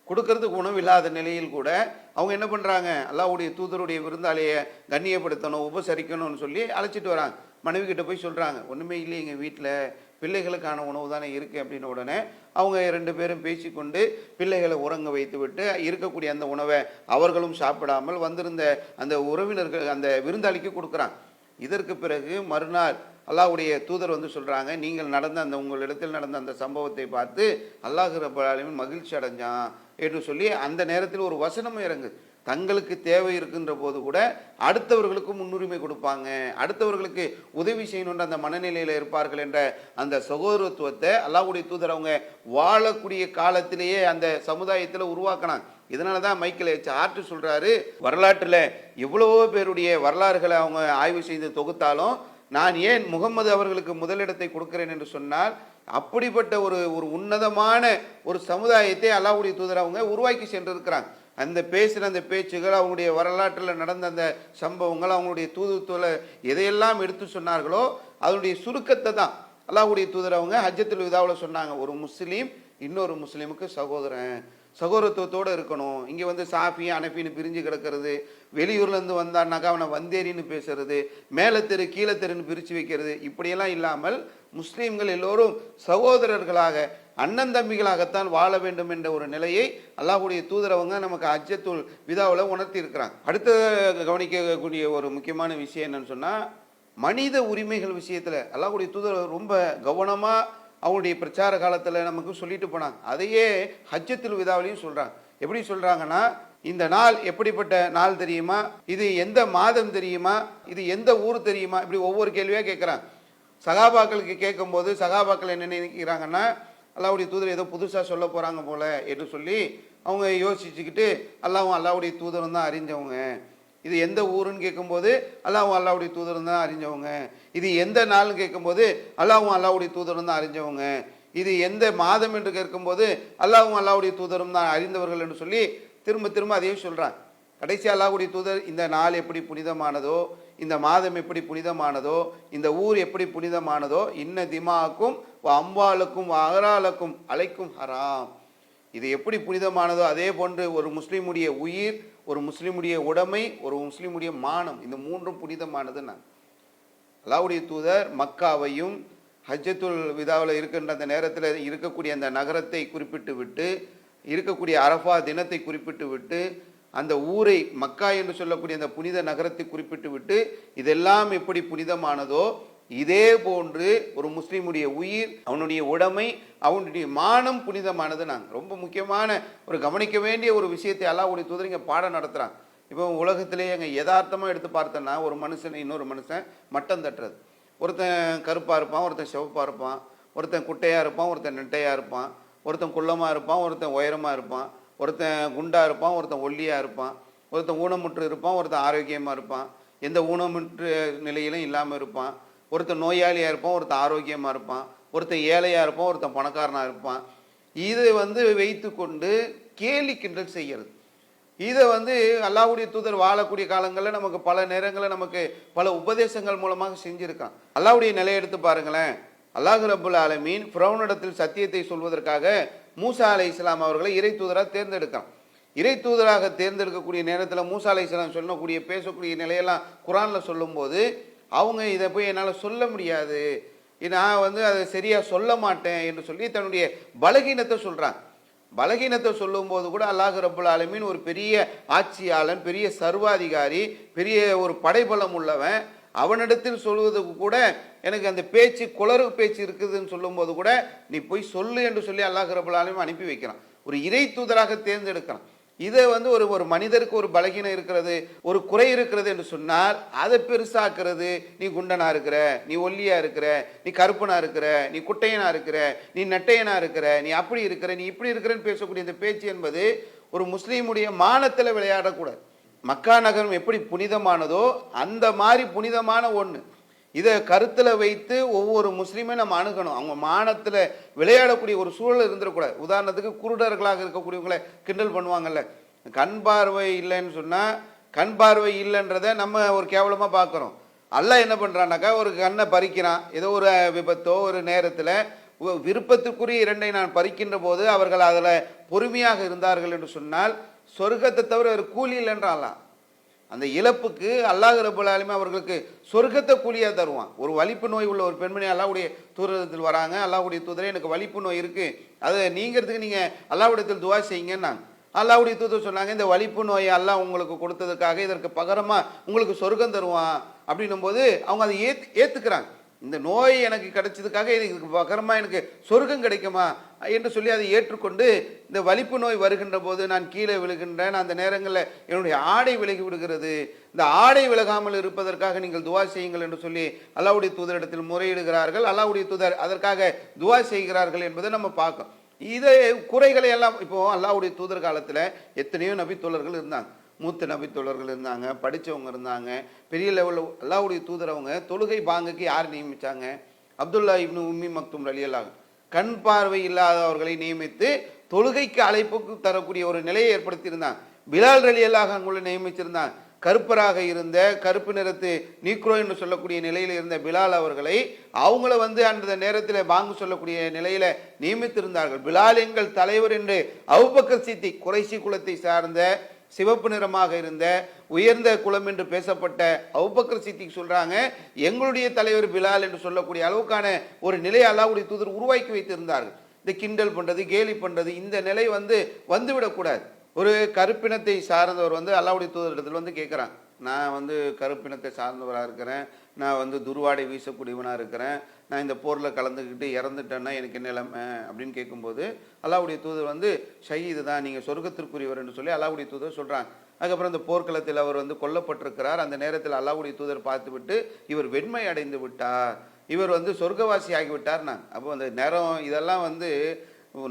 கொடுக்கறதுக்கு உணவு இல்லாத நிலையில் கூட அவங்க என்ன பண்ணுறாங்க, அல்லாஹ்வுடைய தூதருடைய விருந்தாளியை கண்ணியப்படுத்தணும், உபசரிக்கணும்னு சொல்லி அழைச்சிட்டு வராங்க. மனைவி கிட்ட போய் சொல்கிறாங்க, ஒன்றுமே இல்லை எங்கள் வீட்டில், பிள்ளைகளுக்கான உணவு தானே இருக்குது அப்படின்னு. உடனே அவங்க 2 பேரும் பேசிக்கொண்டு பிள்ளைகளை உறங்க வைத்து விட்டு இருக்கக்கூடிய அந்த உணவை அவர்களும் சாப்பிடாமல் வந்திருந்த அந்த உறவினர்கள் அந்த விருந்தாளிக்கு கொடுக்குறாங்க. இதற்கு பிறகு மறுநாள் அல்லாஹ்வுடைய தூதர் வந்து சொல்கிறாங்க, நீங்கள் நடந்த அந்த உங்களிடத்தில் நடந்த அந்த சம்பவத்தை பார்த்து அல்லாஹ் ரப்பல் ஆலமீன் மகிழ்ச்சி அடைஞ்சான் என்று சொல்லி அந்த நேரத்தில் ஒரு வசனம் இறங்குது. தங்களுக்கு தேவை இருக்கின்ற போது கூட அடுத்தவர்களுக்கு முன்னுரிமை கொடுப்பாங்க, அடுத்தவர்களுக்கு உதவி செய்யணுன்ற அந்த மனநிலையில் இருப்பார்கள் என்ற அந்த சகோதரத்துவத்தை அல்லாஹ்வுடைய தூதர் அவங்க வாழக்கூடிய காலத்திலேயே அந்த சமுதாயத்தில் உருவாக்கினாங்க. இதனால தான் மைக்கேல் எச் ஹார்ட் சொல்கிறாரு, வரலாற்றில் எவ்வளவோ பேருடைய வரலாறுகளை அவங்க ஆய்வு செய்து தொகுத்தாலும் நான் ஏன் முகம்மது அவர்களுக்கு முதலிடத்தை கொடுக்கிறேன் என்று சொன்னால், அப்படிப்பட்ட ஒரு ஒரு உன்னதமான ஒரு சமுதாயத்தை அல்லாஹ்வுடைய தூதர் அவங்க உருவாக்கி சென்றிருக்கிறாங்க. அந்த பேசின அந்த பேச்சுகள், அவங்களுடைய வரலாற்றில் நடந்த அந்த சம்பவங்கள், அவங்களுடைய தூதுத்துவ எதையெல்லாம் எடுத்து சொன்னார்களோ அதனுடைய சுருக்கத்தை தான் அல்லாஹ்வுடைய தூதர் அவங்க ஹஜ்ஜத்துல் விதாவில் சொன்னாங்க. ஒரு முஸ்லீம் இன்னொரு முஸ்லீமுக்கு சகோதரன், சகோதரத்துவத்தோடு இருக்கணும். இங்கே வந்து சாஃபி அனஃபின்னு பிரிஞ்சு கிடக்கிறது, வெளியூர்லேருந்து வந்தான்னாக்கா அவனை வந்தேரின்னு பேசுறது, மேலே தெரு கீழே தெருன்னு பிரித்து வைக்கிறது, இப்படியெல்லாம் இல்லாமல் முஸ்லீம்கள் எல்லோரும் சகோதரர்களாக அண்ணன் தம்பிகளாகத்தான் வாழ வேண்டும் என்ற ஒரு நிலையை அல்லாஹ்வுடைய தூதரவங்க நமக்கு ஹஜ்ஜத்துல் விதாவில் உணர்த்தி இருக்கிறாங்க. அடுத்த கவனிக்கக்கூடிய ஒரு முக்கியமான விஷயம் என்னன்னு சொன்னால், மனித உரிமைகள் விஷயத்தில் அல்லாஹ்வுடைய தூதர் ரொம்ப கவனமாக அவங்களுடைய பிரச்சார காலத்தில் நமக்கு சொல்லிட்டு போனாங்க. அதையே ஹஜ்ஜத்துல் விதாவிலையும் சொல்கிறாங்க. எப்படி சொல்கிறாங்கன்னா, இந்த நாள் எப்படிப்பட்ட நாள் தெரியுமா, இது எந்த மாதம் தெரியுமா, இது எந்த ஊர் தெரியுமா, இப்படி ஒவ்வொரு கேள்வியாக கேட்குறாங்க. சகாபாக்களுக்கு கேட்கும்போது சகாபாக்கள் என்ன நினைக்கிறாங்கன்னா, அல்லாஹ்வுடைய தூதர் ஏதோ புதுசாக சொல்ல போகிறாங்க போல என்று சொல்லி அவங்க யோசிச்சுக்கிட்டு அல்லாஹ்வுடைய தூதரும் தான் அறிஞ்சவங்க. இது எந்த ஊருன்னு கேட்கும்போது அல்லாஹ்வுடைய தூதரும் தான் அறிஞ்சவங்க. இது எந்த நாள்னு கேட்கும்போது அல்லாஹ்வுடைய தூதரும் தான் அறிஞ்சவங்க. இது எந்த மாதம் என்று கேட்கும்போது அல்லாஹ்வுடைய தூதரும் தான் அறிந்தவர்கள் என்று சொல்லி திரும்ப திரும்ப அதையே சொல்கிறாங்க. கடைசி அல்லாஹ்வுடைய தூதர் இந்த நாள் எப்படி புனிதமானதோ, இந்த மாதம் எப்படி புனிதமானதோ, இந்த ஊர் எப்படி புனிதமானதோ, இன்ன திமாக்கும் அம்பாலுக்கும் அகராலுக்கும் அலைக்கும் ஹராம், இது எப்படி புனிதமானதோ அதே போன்று ஒரு முஸ்லீமுடைய உயிர், ஒரு முஸ்லீமுடைய உடைமை, ஒரு முஸ்லீமுடைய மானம், இந்த மூன்றும் புனிதமானது. நான் அல்லாஹ்வுடைய தூதர் மக்காவையும் ஹஜ்ஜத்துல் விதாவில் இருக்கின்ற அந்த நேரத்தில் இருக்கக்கூடிய அந்த நகரத்தை குறிப்பிட்டு விட்டு, இருக்கக்கூடிய அரஃபா தினத்தை குறிப்பிட்டு விட்டு, அந்த ஊரை மக்கா என்று சொல்லக்கூடிய அந்த புனித நகரத்தை குறிப்பிட்டு விட்டு, இதெல்லாம் எப்படி புனிதமானதோ இதே போன்று ஒரு முஸ்லீமுடைய உயிர், அவனுடைய உடைமை, அவனுடைய மானம் புனிதமானது. நாங்கள் ரொம்ப முக்கியமான ஒரு கவனிக்க வேண்டிய ஒரு விஷயத்தை அல்லாஹ்வுடைய தூதர் இங்கே பாடம் நடத்துகிறாங்க. இப்போ உலகத்திலேயே எங்க யதார்த்தமாக எடுத்து பார்த்தோன்னா, ஒரு மனுஷன் இன்னொரு மனுஷன் மட்டம் தட்டுறது, ஒருத்தன் கருப்பாக இருப்பான், ஒருத்தன் சிவப்பாக இருப்பான், ஒருத்தன் குட்டையாக இருப்பான், ஒருத்தன் நெட்டையாக இருப்பான், ஒருத்தன் குள்ளமாக இருப்பான், ஒருத்தன் உயரமாக இருப்பான், ஒருத்தன் குண்டாக இருப்பான், ஒருத்தன் ஒல்லியாக இருப்பான், ஒருத்தன் ஊனமுற்று இருப்பான், ஒருத்தன் ஆரோக்கியமாக இருப்பான், எந்த ஊனமுற்று நிலையிலும் இல்லாமல் இருப்பான், ஒருத்தன் நோயாளியாக இருப்பான், ஒருத்தன் ஆரோக்கியமாக இருப்பான், ஒருத்தன் ஏழையாக இருப்பான், ஒருத்தன் பணக்காரனாக இருப்பான். இதை வைத்து கொண்டு கேலி கிண்டல் செய்கிறது. இதை அல்லாஹ்வுடைய தூதர் வாழக்கூடிய காலங்களில் நமக்கு பல நேரங்களில் நமக்கு பல உபதேசங்கள் மூலமாக செஞ்சுருக்கான். அல்லாஹ்வுடைய நிலையை எடுத்து பாருங்களேன். அல்லாஹ் ரப்புல் ஆலமீன் ஃபிரௌனிடத்தில் சத்தியத்தை சொல்வதற்காக மூசா அலைஹிஸ்ஸலாம் அவர்களை இறை தூதராக தேர்ந்தெடுக்கான். இறை தூதராக தேர்ந்தெடுக்கக்கூடிய நேரத்தில் மூசா அலைஹிஸ்ஸலாம் சொல்லக்கூடிய பேசக்கூடிய நிலையெல்லாம் குரானில் சொல்லும்போது அவங்க இதை போய் என்னால் சொல்ல முடியாது, நான் அதை சரியாக சொல்ல மாட்டேன் என்று சொல்லி தன்னுடைய பலகீனத்தை சொல்கிறாங்க. பலகீனத்தை சொல்லும்போது கூட அல்லாஹ் ரப்புல் ஆலமீன் ஒரு பெரிய ஆட்சியாளன், பெரிய சர்வாதிகாரி, பெரிய ஒரு படைபலம் உள்ளவன், அவனிடத்தில் சொல்வதுக்கு கூட எனக்கு அந்த பேச்சு குளறு பேச்சு இருக்குதுன்னு சொல்லும்போது கூட நீ போய் சொல்லு என்று சொல்லி அல்லாஹ் ரப்புல் ஆலமீன் அனுப்பி வைக்கிறான். ஒரு இறை தூதராக தேர்ந்தெடுக்கிறான். இதை வந்து ஒரு ஒரு மனிதருக்கு ஒரு பலகீனம் இருக்கிறது, ஒரு குறை இருக்கிறது என்று சொன்னால் அதை பெருசாக்குறது. நீ குண்டனா இருக்கிற, நீ ஒல்லியா இருக்கிற, நீ கருப்பனா இருக்கிற, நீ குட்டையனா இருக்கிற, நீ நெட்டையனா இருக்கிற, நீ அப்படி இருக்கிற, நீ இப்படி இருக்கிறன்னு பேசக்கூடிய இந்த பேச்சு என்பது ஒரு முஸ்லீமுடைய மானத்தில் விளையாடக்கூடாது. மக்கா நகரம் எப்படி புனிதமானதோ அந்த மாதிரி புனிதமான ஒன்று. இதை கருத்தில் வைத்து ஒவ்வொரு முஸ்லீமே நம்ம அணுகணும். அவங்க மானத்தில் விளையாடக்கூடிய ஒரு சூழல் இருந்துடக்கூடாது. உதாரணத்துக்கு குருடர்களாக இருக்கக்கூடியவங்களை கிண்டல் பண்ணுவாங்கல்ல, கண் பார்வை இல்லைன்னு சொன்னால் கண் பார்வை இல்லைன்றதை நம்ம ஒரு கேவலமாக பார்க்குறோம். அல்லாஹ் என்ன பண்ணுறான்னாக்கா ஒரு கண்ணை பறிக்கிறான். ஏதோ ஒரு விபத்தோ ஒரு நேரத்தில் விருப்பத்துக்குரிய இரண்டை நான் பறிக்கின்ற போது அவர்கள் அதில் பொறுமையாக இருந்தார்கள் என்று சொன்னால் சொர்க்கத்தை தவிர ஒரு கூலி இல்லைன்றாலாம். அந்த இழப்புக்கு அல்லாஹ் ரப்பல் ஆலமீன் அவர்களுக்கு சொர்க்கத்தை கூலியாக தருவான். ஒரு வலிப்பு நோய் உள்ள ஒரு பெண்மணி அல்லாஹ்வுடைய தூதரத்தில் வராங்க. அல்லாஹ்வுடைய தூதரே எனக்கு வலிப்பு நோய் இருக்குது, அதை நீங்கிறதுக்கு நீங்கள் அல்லாஹ்விடத்தில் துவா செய்யுங்கன்னாங்க. அல்லாஹ்வுடைய தூதர் சொன்னாங்க, இந்த வலிப்பு நோயை அல்லாஹ் உங்களுக்கு கொடுத்ததுக்காக இதற்கு பகரமாக உங்களுக்கு சொர்க்கம் தருவான் அப்படின்னும் போது அவங்க அதை ஏற்றுக்கிறாங்க. இந்த நோய் எனக்கு கிடைச்சதுக்காக இதுக்கு பகரமாக எனக்கு சொர்க்கம் கிடைக்குமா என்று சொல்லி அதை ஏற்றுக்கொண்டு இந்த வலிப்பு நோய் வருகின்ற போது நான் கீழே விழுகின்றேன். அந்த நேரங்களில் என்னுடைய ஆடை விலகி விடுகிறது, இந்த ஆடை விலகாமல் இருப்பதற்காக நீங்கள் துவா செய்யுங்கள் என்று சொல்லி அல்லாஹ்வுடைய தூதரிடத்தில் முறையிடுகிறார்கள். அல்லாஹ்வுடைய தூதர் அதற்காக துவா செய்கிறார்கள் என்பதை நம்ம பார்க்கோம். இதை குறைகளை எல்லாம் இப்போ அல்லாஹ்வுடைய தூதர் காலத்தில் எத்தனையோ நபித்தோழர்கள் இருந்தாங்க, மூத்த நபித்தோழர்கள் இருந்தாங்க, படித்தவங்க இருந்தாங்க, பெரிய லெவலில். அல்லாஹ்வுடைய தூதர் அவங்க தொழுகை பாங்குக்கு யார் நியமித்தாங்க? அப்துல்லா இப்னு உம்மி மக்தும் ரலியல்லாஹு கண் பார்வை இல்லாதவர்களை நியமித்து தொழுகைக்கு அழைப்புக்கு தரக்கூடிய ஒரு நிலையை ஏற்படுத்தியிருந்தாங்க. பிலால் ரலியல்லாஹு அங்குள்ள நியமிச்சிருந்தாங்க. கருப்பராக இருந்த கருப்பு நிறத்து நீக்ரோ என்று சொல்லக்கூடிய நிலையில் இருந்த பிலால் அவர்களை அவங்கள வந்து அந்த நேரத்தில் பாங்கு சொல்லக்கூடிய நிலையில நியமித்திருந்தார்கள். பிலால் எங்கள் தலைவர் என்று அபூபக்கர் சித்திக் குறைஷி குலத்தை சார்ந்த சிவப்பு நிறமாக இருந்த உயர்ந்த குலம் என்று பேசப்பட்ட அபூபக்கர் சித்திக் சொல்றாங்க, எங்களுடைய தலைவர் பிலால் என்று சொல்லக்கூடிய அளவுக்கான ஒரு நிலையை அல்லாஹ்வுடைய தூதர் உருவாக்கி வைத்திருந்தார்கள். இந்த கிண்டல் பண்றது, கேலி பண்றது, இந்த நிலை வந்துவிடக்கூடாது. ஒரு கருப்பினத்தை சார்ந்தவர் அல்லாஹ்வுடைய தூதரிடத்தில் கேட்குறாங்க, நான் கருப்பினத்தை சார்ந்தவராக இருக்கிறேன், நான் துர்வாடை வீசக்கூடியவனாக இருக்கிறேன், நான் இந்த போரில் கலந்துக்கிட்டு இறந்துட்டேன்னா எனக்கு என்ன நிலைமை அப்படின்னு கேட்கும்போது அல்லாஹ்வுடைய தூதர் ஷஹீது தான், நீங்கள் சொர்க்கத்திற்குரியவர் என்று சொல்லி அல்லாஹ்வுடைய தூதர் சொல்கிறாங்க. அதுக்கப்புறம் இந்த போர்க்களத்தில் அவர் கொல்லப்பட்டிருக்கிறார். அந்த நேரத்தில் அல்லாஹ்வுடைய தூதர் பார்த்துவிட்டு இவர் வெண்மை அடைந்து விட்டார், இவர் சொர்க்கவாசி ஆகிவிட்டார். நான் அப்போ அந்த நேரம் இதெல்லாம்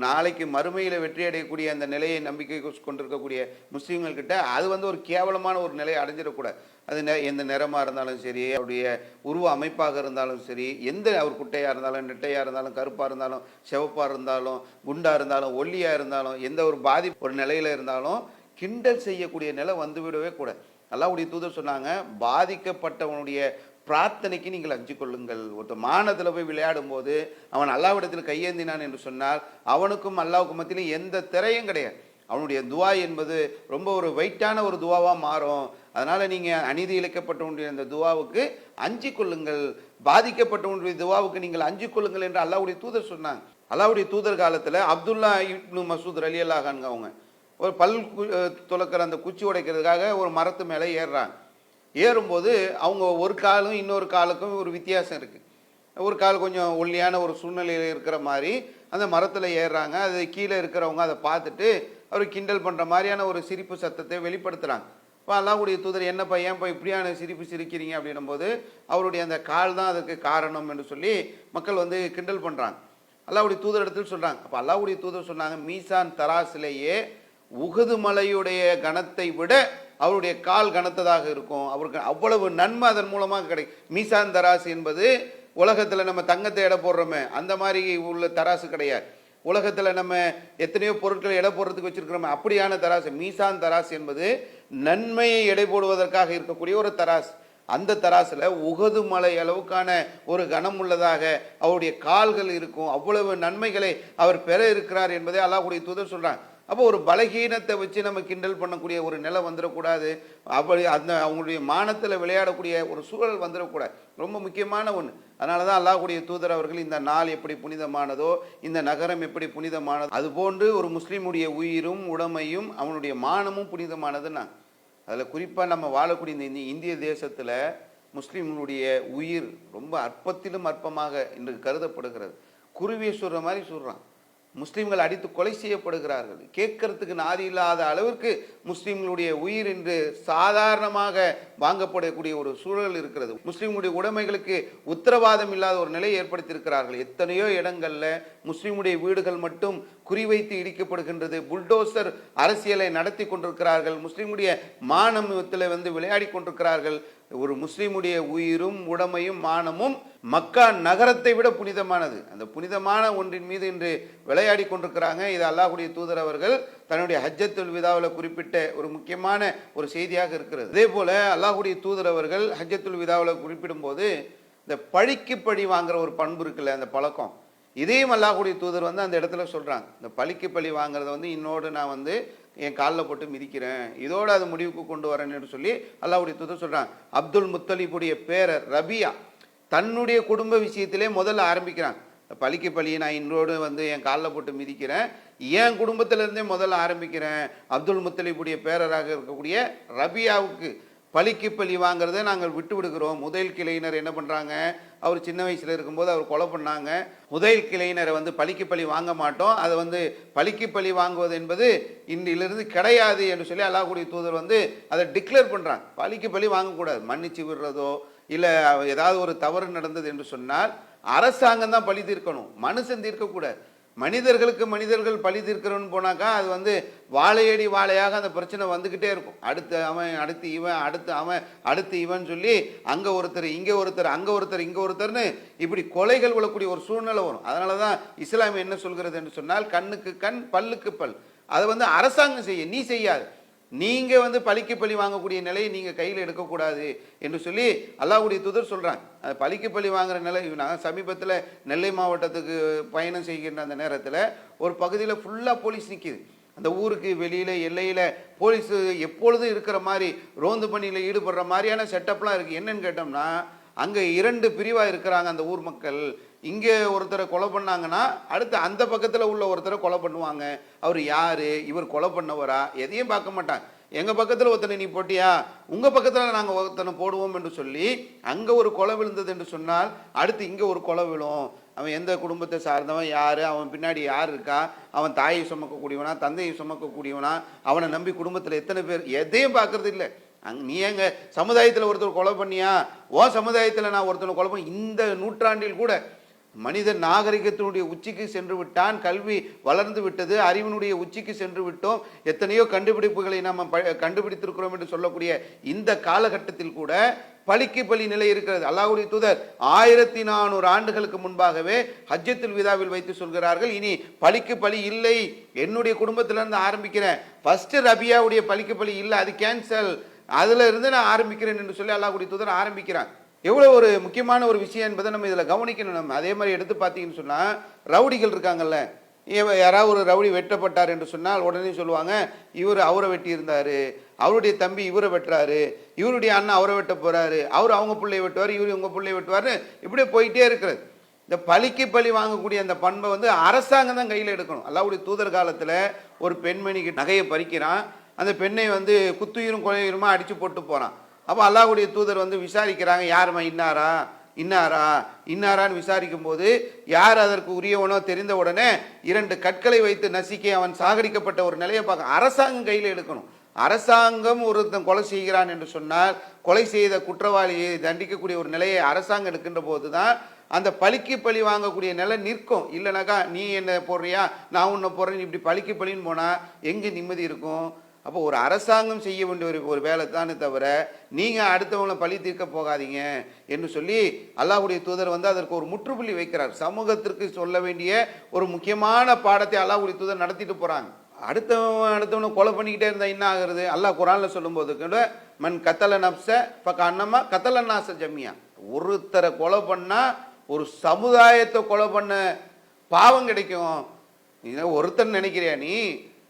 நாளைக்கு மறுமையில் வெற்றி அடையக்கூடிய அந்த நிலையை நம்பிக்கை கொண்டிருக்கக்கூடிய முஸ்லீம்கள்கிட்ட அது ஒரு கேவலமான ஒரு நிலையை அடைஞ்சிடக்கூடாது. அது எந்த நிறமாக இருந்தாலும் சரி, அவருடைய உருவ அமைப்பாக இருந்தாலும் சரி, எந்த அவர் குட்டையாக இருந்தாலும் நெட்டையாக இருந்தாலும் கருப்பாக இருந்தாலும் சிவப்பாக இருந்தாலும் குண்டாக இருந்தாலும் ஒல்லியாக இருந்தாலும் எந்த ஒரு பாதிப்பு ஒரு நிலையில் இருந்தாலும் கிண்டல் செய்யக்கூடிய நிலை வந்துவிடவே கூடாது. அல்லாஹ்வுடைய தூதர் சொன்னாங்க, பாதிக்கப்பட்டவனுடைய பிரார்த்தனைக்கு நீங்கள் அஞ்சு கொள்ளுங்கள். ஒருத்த மானத்தில் போய் விளையாடும் போது அவன் அல்லாஹ்விடத்தில் கையேந்தினான் என்று சொன்னால் அவனுக்கும் அல்லாஹ்வுக்கும் மத்தியிலும் எந்த திரையும் கிடையாது. அவனுடைய துவா என்பது ரொம்ப ஒரு வெயிட்டான ஒரு துவாவாக மாறும். அதனால் நீங்கள் அநீதி இழைக்கப்பட்டவனுடைய அந்த துவாவுக்கு அஞ்சு கொள்ளுங்கள், பாதிக்கப்பட்டவனுடைய துவாவுக்கு நீங்கள் அஞ்சு கொள்ளுங்கள் என்று அல்லாஹ்வுடைய தூதர் சொன்னாங்க. அல்லாஹ்வுடைய தூதர் காலத்தில் அப்துல்லா இப்னு மசூத் ரலியல்லாஹு அன்ஹு அவங்க ஒரு பல் துலக்கிற அந்த குச்சி உடைக்கிறதுக்காக ஒரு மரத்து மேலே ஏறுறாங்க. ஏறும்போது அவங்க ஒரு காலும் இன்னொரு காலுக்கும் ஒரு வித்தியாசம் இருக்குது. ஒரு கால் கொஞ்சம் ஒல்லியான ஒரு சூழ்நிலையில் இருக்கிற மாதிரி அந்த மரத்தில் ஏறுறாங்க. அது கீழே இருக்கிறவங்க அதை பார்த்துட்டு அவர் கிண்டல் பண்ணுற மாதிரியான ஒரு சிரிப்பு சத்தத்தை வெளிப்படுத்துகிறாங்க. இப்போ அல்லாஹ்வுடைய தூதர், என்னப்பா ஏன்ப்பா இப்படியான சிரிப்பு சிரிக்கிறீங்க அப்படின்னும் போது அவருடைய அந்த கால் தான் அதுக்கு காரணம் என்று சொல்லி மக்கள் கிண்டல் பண்ணுறாங்க. அல்லாஹ்வுடைய தூதர் இடத்துல சொல்கிறாங்க. அப்போ அல்லாஹ்வுடைய தூதர் சொன்னாங்க, மீசான் தராசிலேயே உஹது மலையுடைய கணத்தை விட அவருடைய கால் கனத்ததாக இருக்கும், அவருக்கு அவ்வளவு நன்மை அதன் மூலமாக கிடைக்கும். மீசான் தராசு என்பது உலகத்தில் நம்ம தங்கத்தை எடை போடுறோமே அந்த மாதிரி உள்ள தராசு கிடையாது. உலகத்தில் நம்ம எத்தனையோ பொருட்களை எடை போடுறதுக்கு வச்சிருக்கிறோமே அப்படியான தராசு. மீசான் தராசு என்பது நன்மையை எடை போடுவதற்காக இருக்கக்கூடிய ஒரு தராசு. அந்த தராசில் உஹது மலை அளவுக்கான ஒரு கனம் உள்ளதாக அவருடைய கால்கள் இருக்கும். அவ்வளவு நன்மைகளை அவர் பெற இருக்கிறார் என்பதை அல்லாஹ்வுடைய தூதர் சொல்கிறாங்க. அப்போ ஒரு பலகீனத்தை வச்சு நம்ம கிண்டல் பண்ணக்கூடிய ஒரு நிலை வந்துடக்கூடாது. அப்படி அந்த அவங்களுடைய மானத்தில் விளையாடக்கூடிய ஒரு சூழல் வந்துடக்கூடாது. ரொம்ப முக்கியமான ஒன்று. அதனால தான் அல்லாஹ்வுடைய தூதர் அவர்கள் இந்த நாள் எப்படி புனிதமானதோ, இந்த நகரம் எப்படி புனிதமானதோ, அதுபோன்று ஒரு முஸ்லீமுடைய உயிரும் உடமையும் அவனுடைய மானமும் புனிதமானதுன்னா அதில் குறிப்பாக நம்ம வாழக்கூடிய இந்த இந்திய தேசத்தில் முஸ்லீம்களுடைய உயிர் ரொம்ப அற்பத்திலும் அற்பமாக இன்று கருதப்படுகிறது. குருவியை சொல்கிற மாதிரி சொல்கிறான். முஸ்லிம்கள் அடித்து கொலை செய்யப்படுகிறார்கள். கேட்கறதுக்கு நாதி இல்லாத அளவிற்கு முஸ்லிம்களுடைய உயிர் என்று சாதாரணமாக வாங்கப்படக்கூடிய ஒரு சூழல் இருக்கிறது. முஸ்லிம்களுடைய உடைமைகளுக்கு உத்தரவாதம் இல்லாத ஒரு நிலையை ஏற்படுத்தியிருக்கிறார்கள். எத்தனையோ இடங்கள்ல முஸ்லிமுடைய வீடுகள் மட்டும் குறிவைத்து இடிக்கப்படுகின்றது. புல்டோசர் அரசியலை நடத்தி கொண்டிருக்கிறார்கள். முஸ்லிமுடைய மானத்தில் விளையாடி கொண்டிருக்கிறார்கள். ஒரு முஸ்லிமுடைய உயிரும் உடமையும் மானமும் மக்கா நகரத்தை விட புனிதமானது. அந்த புனிதமான ஒன்றின் மீது இன்று விளையாடி கொண்டிருக்கிறாங்க. இது அல்லாஹ்வுடைய தூதர் அவர்கள் தன்னுடைய ஹஜ்ஜத்துல் விதாவில் குறிப்பிட்ட ஒரு முக்கியமான ஒரு செய்தியாக இருக்கிறது. அதே போல அல்லாஹ்வுடைய தூதர் அவர்கள் ஹஜ்ஜத்துல் விதாவில் குறிப்பிடும் போது இந்த பழிக்கு பழி வாங்குற ஒரு பண்பு இருக்குல்ல, அந்த பழக்கம், இதையும் அல்லாஹ்வுடைய தூதர் அந்த இடத்துல சொல்றாங்க. இந்த பழிக்கு பழி வாங்குறத இன்னோடு நான் என் காலில் போட்டு மிதிக்கிறேன், இதோடு அது முடிவுக்கு கொண்டு வரேன்னு சொல்லி அல்லாஹ்வுடைய தூதர் சொல்றாங்க. அப்துல் முத்தலிபுடைய பேரர் ரபியா தன்னுடைய குடும்ப விஷயத்திலே முதல்ல ஆரம்பிக்கிறாங்க. பழிக்கு பழியை நான் இன்னோடு என் காலில் போட்டு மிதிக்கிறேன், என் குடும்பத்திலிருந்தே முதல்ல ஆரம்பிக்கிறேன். அப்துல் முத்தலிபுடைய பேரராக இருக்கக்கூடிய ரபியாவுக்கு பழிக்கு பழி வாங்கிறத நாங்கள் விட்டு விடுகிறோம். முதல் கிளையினர் என்ன பண்ணுறாங்க, அவர் சின்ன வயசில் இருக்கும்போது அவர் கொலை பண்ணாங்க. முதல் கிளையினரை பழிக்கு பழி வாங்க மாட்டோம், அதை பழிக்கு பழி வாங்குவது என்பது இன்றிலிருந்து கிடையாது என்று சொல்லி அல்லாஹ்வுடைய தூதர் அதை டிக்ளேர் பண்ணுறாங்க. பழிக்கு பழி வாங்கக்கூடாது. மன்னிச்சு விடுறதோ இல்லை ஏதாவது ஒரு தவறு நடந்தது என்று சொன்னால் அரசாங்கம் தான் பழி தீர்க்கணும், மனுஷன் தீர்க்கக்கூடாது. மனிதர்களுக்கு மனிதர்கள் பழி தீர்க்கிறோன்னு போனாக்கா அது வாழையடி வாழையாக அந்த பிரச்சனை வந்துக்கிட்டே இருக்கும். அடுத்து அவன், அடுத்து இவன், அடுத்து அவன், அடுத்து இவன் சொல்லி அங்கே ஒருத்தர், இங்கே ஒருத்தர், அங்கே ஒருத்தர், இங்கே ஒருத்தர்னு இப்படி கொலைகள் விழக்கூடிய ஒரு சூழ்நிலை வரும். அதனால தான் இஸ்லாம் என்ன சொல்கிறது என்று சொன்னால் கண்ணுக்கு கண், பல்லுக்கு பல். அதை அரசாங்கம் செய்ய, நீ செய்யாது. நீங்க பழிக்கு பழி வாங்கக்கூடிய நிலையை நீங்க கையில் எடுக்கக்கூடாது என்று சொல்லி அல்லாஹ்வுடைய தூதர் சொல்றாங்க. அது பழிக்கு பழி வாங்குற நிலை. நான் சமீபத்தில் நெல்லை மாவட்டத்துக்கு பயணம் செய்கின்ற அந்த நேரத்தில் ஒரு பகுதியில் ஃபுல்லா போலீஸ் நிற்கிது. அந்த ஊருக்கு வெளியில எல்லையில போலீஸ் எப்பொழுதும் இருக்கிற மாதிரி ரோந்து பணியில் ஈடுபடுற மாதிரியான செட்டப்லாம் இருக்கு. என்னன்னு கேட்டோம்னா அங்க 2 பிரிவா இருக்கிறாங்க அந்த ஊர் மக்கள். இங்கே ஒருத்தரை கொலை பண்ணாங்கன்னா அடுத்து அந்த பக்கத்தில் உள்ள ஒருத்தரை கொலை பண்ணுவாங்க. அவர் யாரு, இவர் கொலை பண்ணவரா, எதையும் பார்க்க மாட்டாங்க. எங்கள் பக்கத்தில் ஒருத்தனை நீ போட்டியா, உங்கள் பக்கத்தில் நாங்கள் ஒருத்தனை போடுவோம் என்று சொல்லி அங்கே ஒரு கொலை விழுந்தது என்று சொன்னால் அடுத்து இங்கே ஒரு கொலை விழும். அவன் எந்த குடும்பத்தை சார்ந்தவன், யார், அவன் பின்னாடி யார் இருக்கா, அவன் தாயை சுமக்கக்கூடியவனா, தந்தையை சுமக்கக்கூடியவனா, அவனை நம்பி குடும்பத்தில் எத்தனை பேர், எதையும் பார்க்கறது இல்லை. நீ எங்க சமுதாயத்தில் ஒருத்தர் கொலை பண்ணியா, ஓ சமுதாயத்தில் நான் ஒருத்தனை கொலை பண்ணி. இந்த நூற்றாண்டில் கூட மனித நாகரிகத்தினுடைய உச்சிக்கு சென்று விட்டான். கல்வி வளர்ந்து விட்டது, அறிவினுடைய உச்சிக்கு சென்று விட்டோம். எத்தனையோ கண்டுபிடிப்புகளை நாம் கண்டுபிடித்திருக்கிறோம் என்று சொல்லக்கூடிய இந்த காலகட்டத்தில் கூட பழிக்கு பழி நிலை இருக்கிறது. அல்லாஹ்வுடைய தூதர் 1400 ஆண்டுகளுக்கு முன்பாகவே ஹஜ்ஜத்துல் விதாவில் வைத்து சொல்கிறார்கள், இனி பழிக்கு பழி இல்லை, என்னுடைய குடும்பத்திலிருந்து ஆரம்பிக்கிறேன். ஃபர்ஸ்ட் ரபியாவுடைய பழிக்கு பழி இல்லை, அது கேன்சல், அதுல இருந்து நான் ஆரம்பிக்கிறேன் என்று சொல்லி அல்லாஹ்வுடைய தூதர் ஆரம்பிக்கிறாங்க. எவ்வளவு ஒரு முக்கியமான ஒரு விஷயம் என்பதை நம்ம இதுல கவனிக்கணும். நம்ம அதே மாதிரி எடுத்து பார்த்தீங்கன்னு சொன்னா ரவுடிகள் இருக்காங்கல்ல, யாராவது ஒரு ரவுடி வெட்டப்பட்டார் என்று சொன்னால் உடனே சொல்லுவாங்க, இவர் அவரை வெட்டி இருந்தாரு, அவருடைய தம்பி இவரை வெட்டுறாரு, இவருடைய அண்ணன் அவரை வெட்ட போறாரு, அவர் அவங்க பிள்ளையை வெட்டுவார், இவரு உங்க பிள்ளையை வெட்டுவாரு, இப்படியே போயிட்டே இருக்கிறது. இந்த பழிக்கு பழி வாங்கக்கூடிய அந்த பண்பை அரசாங்கம் தான் கையில் எடுக்கணும். அல்லாஹ்வுடைய தூதர் காலத்துல ஒரு பெண்மணிக்கு நகையை பறிக்கிறான், அந்த பெண்ணை குத்துயிரும் கொலையுருமா அடிச்சு போட்டு போறான். அப்போ அல்லாஹ்வுடைய தூதர் விசாரிக்கிறாங்க, யாருமா இன்னாரா இன்னாரா இன்னாரான்னு விசாரிக்கும் போது யார் அதற்கு உரியவனோ தெரிந்த உடனே 2 கற்களை வைத்து நசுக்கி அவன் சாகடிக்கப்பட்ட ஒரு நிலையை பார்க்க அரசாங்கம் கையில் எடுக்கணும். அரசாங்கம் ஒருத்தன் கொலை செய்கிறான் என்று சொன்னால் கொலை செய்த குற்றவாளியை தண்டிக்கக்கூடிய ஒரு நிலையை அரசாங்கம் எடுக்கின்ற போது தான் அந்த பழிக்கு பழி வாங்கக்கூடிய நிலை நிற்கும். இல்லைனாக்கா நீ என்ன போடுறியா, நான் உன்னை போடுறேன், இப்படி பழிக்கு பழின்னு போனால் எங்கே நிம்மதி இருக்கும்? அப்போ ஒரு அரசாங்கம் செய்ய வேண்டிய ஒரு வேலை தானே தவிர நீங்கள் அடுத்தவங்களை பழி தீர்க்க போகாதீங்க என்று சொல்லி அல்லாஹ்வுடைய தூதர் அதற்கு ஒரு முற்றுப்புள்ளி வைக்கிறார். சமூகத்திற்கு சொல்ல வேண்டிய ஒரு முக்கியமான பாடத்தை அல்லாஹ்வுடைய தூதர் நடத்திட்டு போகிறாங்க. அடுத்தவனை கொலை பண்ணிக்கிட்டே இருந்தால் என்ன ஆகுறது? அல்லாஹ் குர்ஆன்ல சொல்லும்போது கூட மன் கத்தல நப்ச பக்கன்னமா கத்தல நாச ஜம்மியா, ஒருத்தரை கொலை பண்ணா ஒரு சமுதாயத்தை கொலை பண்ண பாவம் கிடைக்கும். ஒருத்தன் நினைக்கிறியா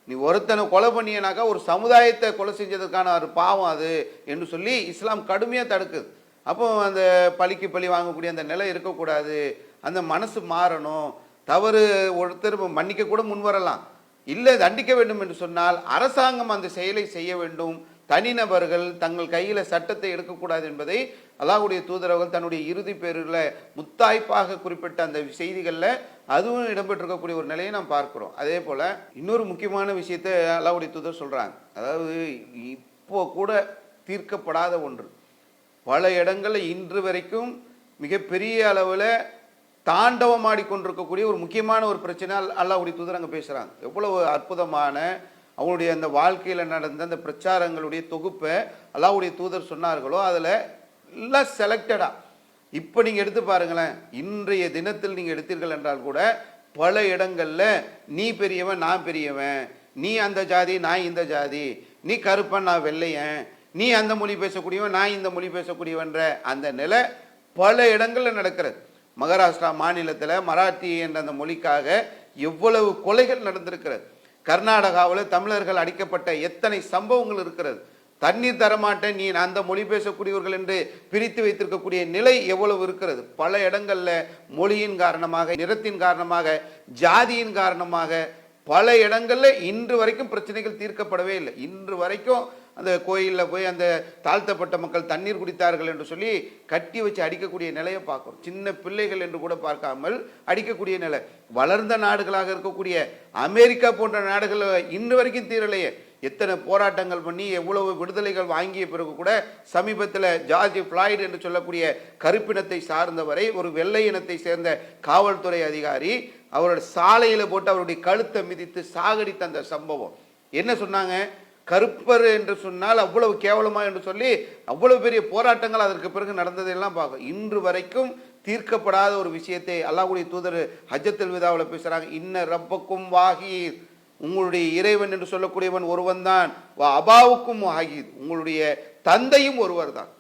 நீ ஒருத்தனை கொலை பண்ணியனாக்கா ஒரு சமுதாயத்தை கொலை செஞ்சதுக்கான ஒரு பாவம் அது என்று சொல்லி இஸ்லாம் கடுமையாக தடுக்குது. அப்போ அந்த பழிக்கு பழி வாங்கக்கூடிய அந்த நிலை இருக்கக்கூடாது. அந்த மனசு மாறணும். தவறு ஒருத்தர் மன்னிக்க கூட முன்வரலாம், இல்லை தண்டிக்க வேண்டும் என்று சொன்னால் அரசாங்கம் அந்த செயலை செய்ய வேண்டும். தனிநபர்கள் தங்கள் கையில் சட்டத்தை எடுக்கக்கூடாது என்பதை அல்லாஹ்வுடைய தூதரவர்கள் தன்னுடைய இறுதி பேரில் முத்தாய்ப்பாக குறிப்பிட்ட அந்த செய்திகளில் அதுவும் இடம்பெற்றிருக்கக்கூடிய ஒரு நிலையை நாம் பார்க்கிறோம். அதே போல் இன்னொரு முக்கியமான விஷயத்தை அல்லாஹ்வுடைய தூதர் சொல்கிறாங்க. அதாவது இப்போ கூட தீர்க்கப்படாத ஒன்று, பல இடங்களில் இன்று வரைக்கும் மிகப்பெரிய அளவில் தாண்டவமாடி கொண்டிருக்கக்கூடிய ஒரு முக்கியமான ஒரு பிரச்சனை அல்லாஹ்வுடைய தூதர் அங்கே பேசுகிறாங்க. எவ்வளவு அற்புதமான அவங்களுடைய அந்த வாழ்க்கையில் நடந்த அந்த பிரச்சாரங்களுடைய தொகுப்பை அல்லாஹ்வுடைய தூதர் சொன்னார்களோ அதில் எல்லாம் செலக்டடாக இப்போ நீங்கள் எடுத்து பாருங்களேன். இன்றைய தினத்தில் நீங்கள் எடுத்தீர்கள் என்றால் கூட பல இடங்களில் நீ பெரியவன் நான் பெரியவன், நீ அந்த ஜாதி நான் இந்த ஜாதி, நீ கருப்பன் நான் வெள்ளையன், நீ அந்த மொழி பேசக்கூடியவன் நான் இந்த மொழி பேசக்கூடியவன்ற அந்த நிலை பல இடங்களில் நடக்கிறது. மகாராஷ்டிரா மாநிலத்தில் மராத்தி என்ற அந்த மொழிக்காக எவ்வளவு கொலைகள் நடந்திருக்கிறது. கர்நாடகாவில் தமிழர்கள் அடிக்கப்பட்ட எத்தனை சம்பவங்கள் இருக்கிறது. தண்ணீர் தரமாட்டேன் நீ அந்த மொழி பேசக்கூடியவர்கள் என்று பிரித்து வைத்திருக்கக்கூடிய நிலை எவ்வளவு இருக்கிறது. பல இடங்களில் மொழியின் காரணமாக, நிறத்தின் காரணமாக, ஜாதியின் காரணமாக பல இடங்களில் இன்று வரைக்கும் பிரச்சனைகள் தீர்க்கப்படவே இல்லை. இன்று வரைக்கும் அந்த கோயிலில் போய் அந்த தாழ்த்தப்பட்ட மக்கள் தண்ணீர் குடித்தார்கள் என்று சொல்லி கட்டி வச்சு அடிக்கக்கூடிய நிலையை பார்க்குறோம். சின்ன பிள்ளைகள் என்று கூட பார்க்காமல் அடிக்கக்கூடிய நிலை. வளர்ந்த நாடுகளாக இருக்கக்கூடிய அமெரிக்கா போன்ற நாடுகள் இன்று வரைக்கும் தீரலையே. எத்தனை போராட்டங்கள் பண்ணி எவ்வளவு விடுதலைகள் வாங்கிய பிறகு கூட சமீபத்தில் ஜார்ஜ் ஃப்ளாய்டு என்று சொல்லக்கூடிய கருப்பினத்தை சார்ந்தவரை ஒரு வெள்ளை இனத்தை சேர்ந்த காவல்துறை அதிகாரி அவருடைய சாலையில் போட்டு அவருடைய கழுத்தை மிதித்து சாகடித்த அந்த சம்பவம். என்ன சொன்னாங்க? கருப்பர் என்று சொன்னால் அவ்வளவு கேவலமா என்று சொல்லி அவ்வளவு பெரிய போராட்டங்கள் அதற்கு பிறகு நடந்ததெல்லாம் பார்க்கும். இன்று வரைக்கும் தீர்க்கப்படாத ஒரு விஷயத்தை அல்லாஹ்வுடைய தூதர் ஹஜ்ஜத்துல் விதாவில் பேசுறாங்க. இன்ன ரப்பக்கும் வாஹீத், உங்களுடைய இறைவன் என்று சொல்லக்கூடியவன் ஒருவன் தான். அபாவுக்கும் வாஹீத், உங்களுடைய தந்தையும் ஒருவர் தான்.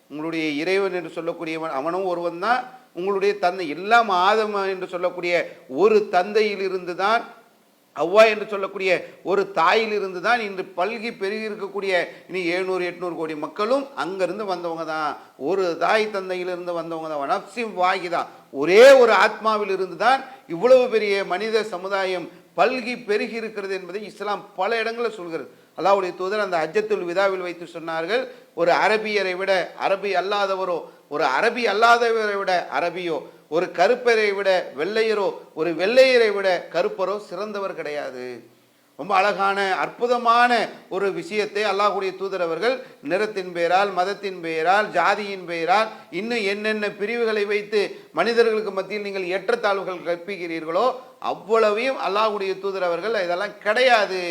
உங்களுடைய இறைவன் என்று சொல்லக்கூடியவன் அவனும் ஒருவன் தான். உங்களுடைய தந்தை எல்லாம் ஆதம் என்று சொல்லக்கூடிய ஒரு தந்தையில் இருந்து தான், அவ்வா என்று சொல்லக்கூடிய ஒரு தாயில் இருந்து தான் இன்று பல்கி பெருகி இருக்கக்கூடிய இனி 700-800 கோடி மக்களும் அங்கிருந்து வந்தவங்க தான். ஒரு தாய் தந்தையிலிருந்து வந்தவங்க தான். நப்சிம் வாகிதா, ஒரே ஒரு ஆத்மாவில் இருந்து தான் இவ்வளவு பெரிய மனித சமுதாயம் பல்கி பெருகி இருக்கிறது என்பதை இஸ்லாம் பல இடங்களில் சொல்கிறது. அல்லாஹ்வுடைய தூதர் அந்த ஹஜ்ஜத்துல் விதாவில் வைத்து சொன்னார்கள், ஒரு அரபியரை விட அரபி அல்லாதவரோ, ஒரு அரபி அல்லாதவரை விட அரபியோ, ஒரு கருப்பரை விட வெள்ளையரோ, ஒரு வெள்ளையரை விட கருப்பரோ சிறந்தவர் கிடையாது. ரொம்ப அழகான அற்புதமான ஒரு விஷயத்தை அல்லாஹ்வுடைய தூதர் அவர்கள் நிறத்தின் பெயரால், மதத்தின் பெயரால், ஜாதியின் பெயரால் இன்னும் என்னென்ன பிரிவுகளை வைத்து மனிதர்களுக்கு மத்தியில் நீங்கள் ஏற்றத்தாழ்வுகள் கற்பிக்கிறீர்களோ அவ்வளவையும் அல்லாஹ்வுடைய தூதர் அவர்கள் இதெல்லாம் கிடையாது.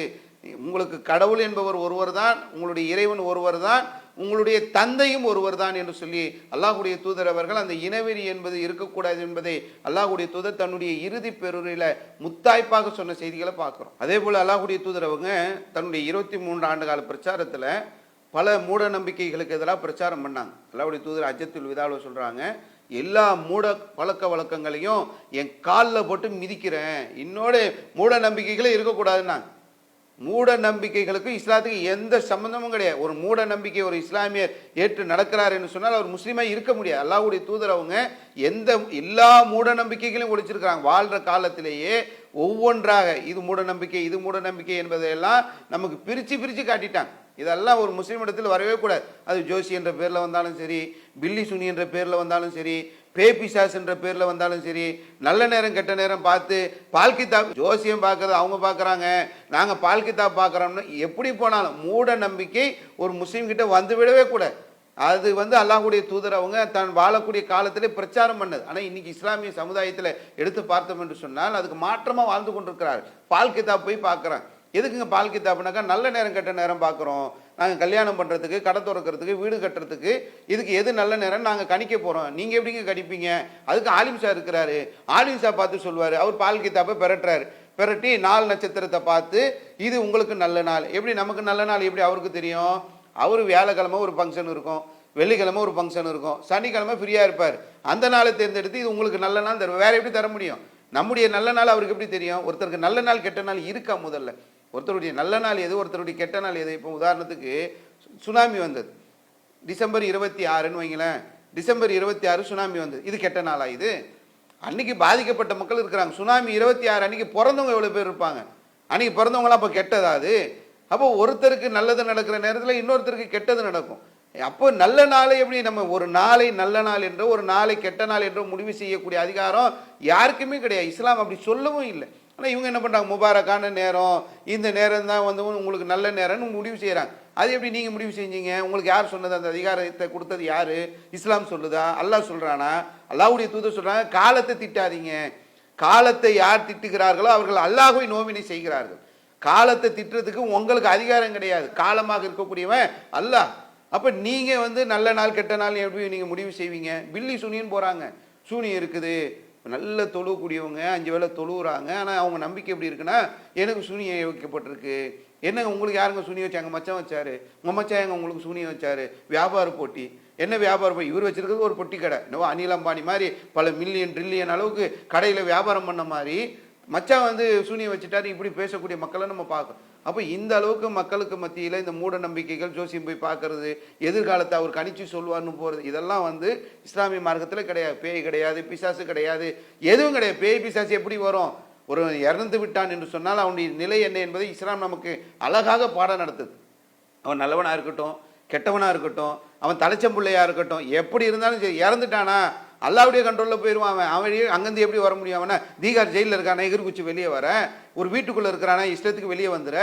உங்களுக்கு கடவுள் என்பவர் ஒருவர் தான், உங்களுடைய இறைவன் ஒருவர் தான், உங்களுடைய தந்தையும் ஒருவர் தான் என்று சொல்லி அல்லாஹ்வுடைய தூதர் அவர்கள் அந்த இனவெறி என்பது இருக்கக்கூடாது என்பதை அல்லாஹ்வுடைய தூதர் தன்னுடைய இறுதி பெருரையில் முத்தாய்ப்பாக சொன்ன செய்திகளை பார்க்குறோம். அதே போல் அல்லாஹ்வுடைய தூதர் அவங்க தன்னுடைய 23 ஆண்டு கால பிரச்சாரத்தில் பல மூட நம்பிக்கைகளுக்கு எதிராக பிரச்சாரம் பண்ணாங்க. அல்லாஹ்வுடைய தூதர் ஹஜ்ஜத்துல் விதாவில் சொல்கிறாங்க, எல்லா மூட பழக்க வழக்கங்களையும் என் காலில் போட்டு மிதிக்கிறேன், இன்னோட மூட நம்பிக்கைகளே இருக்கக்கூடாதுன்னாங்க. மூட நம்பிக்கைகளுக்கு இஸ்லாத்துக்கு எந்த சம்பந்தமும் கிடையாது. ஒரு மூட நம்பிக்கை ஒரு இஸ்லாமியர் ஏற்று நடக்கிறார் என்று சொன்னால் அவர் முஸ்லீமாக இருக்க முடியாது. அல்லாஹ்வுடைய தூதர் அவங்க எல்லா மூட நம்பிக்கைகளையும் ஒழிச்சிருக்கிறாங்க. வாழ்கிற காலத்திலேயே ஒவ்வொன்றாக இது மூட நம்பிக்கை, இது மூட நம்பிக்கை என்பதையெல்லாம் நமக்கு பிரித்து காட்டிட்டாங்க. இதெல்லாம் ஒரு முஸ்லீம் இடத்தில் வரவே கூடாது. அது ஜோசி என்ற பேரில் வந்தாலும் சரி, பில்லி சுனி என்ற பேரில் வந்தாலும் சரி, பேபிசாஸ் என்ற பேரில் வந்தாலும் சரி, நல்ல நேரம் கெட்ட நேரம் பார்த்து பால் கிதாப் ஜோசியம் பார்க்கறது அவங்க பார்க்குறாங்க, நாங்கள் பால் கிதாப் பார்க்குறோம்னு எப்படி போனாலும் மூட நம்பிக்கை ஒரு முஸ்லீம் கிட்ட வந்து விடவே கூடாது. அது அல்லாஹ்வுடைய தூதர் அவங்க தான் வாழக்கூடிய காலத்திலே பிரச்சாரம் பண்ணது. ஆனால் இன்னைக்கு இஸ்லாமிய சமுதாயத்தில் எடுத்து பார்த்தோம் என்று சொன்னால் அதுக்கு மாற்றமாக வாழ்ந்து கொண்டிருக்கிறார். பால் கிதாப் போய் பார்க்குறாங்க. எதுக்குங்க பால் கிதாப்னாக்கா நல்ல நேரம் கெட்ட நேரம் பார்க்குறோம், நாங்கள் கல்யாணம் பண்ணுறதுக்கு, கடை திறக்கிறதுக்கு, வீடு கட்டுறதுக்கு, இதுக்கு எது நல்ல நேரம் நாங்கள் கணிக்க போகிறோம். நீங்கள் எப்படிங்க கணிப்பீங்க? அதுக்கு ஆலிம் ஷா இருக்கிறாரு, ஆலிம் ஷா பார்த்து சொல்வார். அவர் பால் கிதாப்பை பெரட்டி 4 நட்சத்திரத்தை பார்த்து இது உங்களுக்கு நல்ல நாள். எப்படி நமக்கு நல்ல நாள் எப்படி அவருக்கு தெரியும்? அவர் வியாழக்கிழமை ஒரு ஃபங்க்ஷன் இருக்கும், வெள்ளிக்கிழமை ஒரு ஃபங்க்ஷன் இருக்கும், சனிக்கிழமை ஃப்ரீயாக இருப்பார். அந்த நாளை தேர்ந்தெடுத்து இது உங்களுக்கு நல்ல நாள் தருவோம். வேறு எப்படி தர முடியும்? நம்முடைய நல்ல நாள் அவருக்கு எப்படி தெரியும்? ஒருத்தருக்கு நல்ல நாள் கெட்ட நாள் இருக்கா? முதல்ல ஒருத்தருடைய நல்ல நாள் எது, ஒருத்தருடைய கெட்ட நாள் எது? இப்போ உதாரணத்துக்கு சுனாமி வந்தது டிசம்பர் 26ன்னு வைங்களேன். டிசம்பர் 26 சுனாமி வந்தது, இது கெட்ட நாளா? இது அன்னைக்கு பாதிக்கப்பட்ட மக்கள் இருக்கிறாங்க. சுனாமி 26 அன்னைக்கு பிறந்தவங்க எவ்வளோ பேர் இருப்பாங்க? அன்னைக்கு பிறந்தவங்களாம் அப்போ கெட்டதா? அப்போ ஒருத்தருக்கு நல்லது நடக்கிற நேரத்தில் இன்னொருத்தருக்கு கெட்டது நடக்கும். அப்போ நல்ல நாளை எப்படி நம்ம ஒரு நாளை நல்ல நாள் என்றோ ஒரு நாளை கெட்ட நாள் என்றோ முடிவு செய்யக்கூடிய அதிகாரம் யாருக்குமே கிடையாது. இஸ்லாம் அப்படி சொல்லவும் இல்லை. ஆனால் இவங்க என்ன பண்ணுறாங்க, முபாரக்கான நேரம், இந்த நேரம் தான் வந்து உங்களுக்கு நல்ல நேரம்னு முடிவு செய்கிறாங்க. அது எப்படி நீங்கள் முடிவு செஞ்சீங்க? உங்களுக்கு யார் சொன்னது? அந்த அதிகாரத்தை கொடுத்தது யார்? இஸ்லாம் சொல்லுதா? அல்லாஹ் சொல்கிறானா? அல்லாஹ்வுடைய தூதர் சொல்கிறாங்க, காலத்தை திட்டாதீங்க. காலத்தை யார் திட்டுகிறார்களோ அவர்கள் அல்லாஹ்வை நோவினை செய்கிறார்கள். காலத்தை திட்டுறதுக்கு உங்களுக்கு அதிகாரம் கிடையாது. காலமாக இருக்கக்கூடியவன் அல்லாஹ். அப்போ நீங்கள் வந்து நல்ல நாள் கெட்ட நாள் எப்படி நீங்கள் முடிவு செய்வீங்க? பில்லி சூனியன்னு போகிறாங்க. சூனியம் இருக்குது, நல்ல தொழுகக்கூடியவங்க 5 வேளை தொழுகிறாங்க, ஆனால் அவங்க நம்பிக்கை எப்படி இருக்குன்னா, எனக்கு சூனியம் வைக்கப்பட்டிருக்கு. என்னங்க உங்களுக்கு யாருங்க சூனியம் வச்சாங்க? மச்சான் வச்சாரு. உங்கள் மச்சான் எங்க உங்களுக்கு சூனியம் வச்சாரு? வியாபார போட்டி. என்ன வியாபாரம் போய் இவர் வச்சிருக்கிறது ஒரு பொட்டி கடை. என்னவோ அனில் அம்பானி மாதிரி பல மில்லியன் ட்ரில்லியன் அளவுக்கு கடையில் வியாபாரம் பண்ண மாதிரி மச்சான் வந்து சூனியம் வச்சுட்டாரு. இப்படி பேசக்கூடிய மக்களை நம்ம பார்க்கணும். அப்போ இந்த அளவுக்கு மக்களுக்கு மத்தியில் இந்த மூட நம்பிக்கைகள், ஜோசியம் போய் பார்க்கறது, எதிர்காலத்தை அவர் கணிச்சு சொல்லுவார்னு போகிறது, இதெல்லாம் வந்து இஸ்லாமிய மார்க்கத்தில் கிடையாது. பேய் கிடையாது, பிசாசு கிடையாது, எதுவும் கிடையாது. பேய் பிசாசு எப்படி வரும்? ஒரு இறந்து விட்டான் என்று சொன்னால் அவனுடைய நிலை என்ன என்பதை இஸ்லாம் நமக்கு அழகாக பாடம் நடத்துது. அவன் நல்லவனாக இருக்கட்டும், கெட்டவனாக இருக்கட்டும், அவன் தலைச்சம்பிள்ளையாக இருக்கட்டும், எப்படி இருந்தாலும் சரி, இறந்துட்டானா அல்லாவுடைய கண்ட்ரோலில் போயிடுவான். அவன் அங்கேருந்து எப்படி வர முடியும்? அவனை தீகார் ஜெயிலில் இருக்கானா எகிர்குச்சி வெளியே வர, ஒரு வீட்டுக்குள்ளே இருக்கிறானா இஷ்டத்துக்கு வெளியே வந்துட,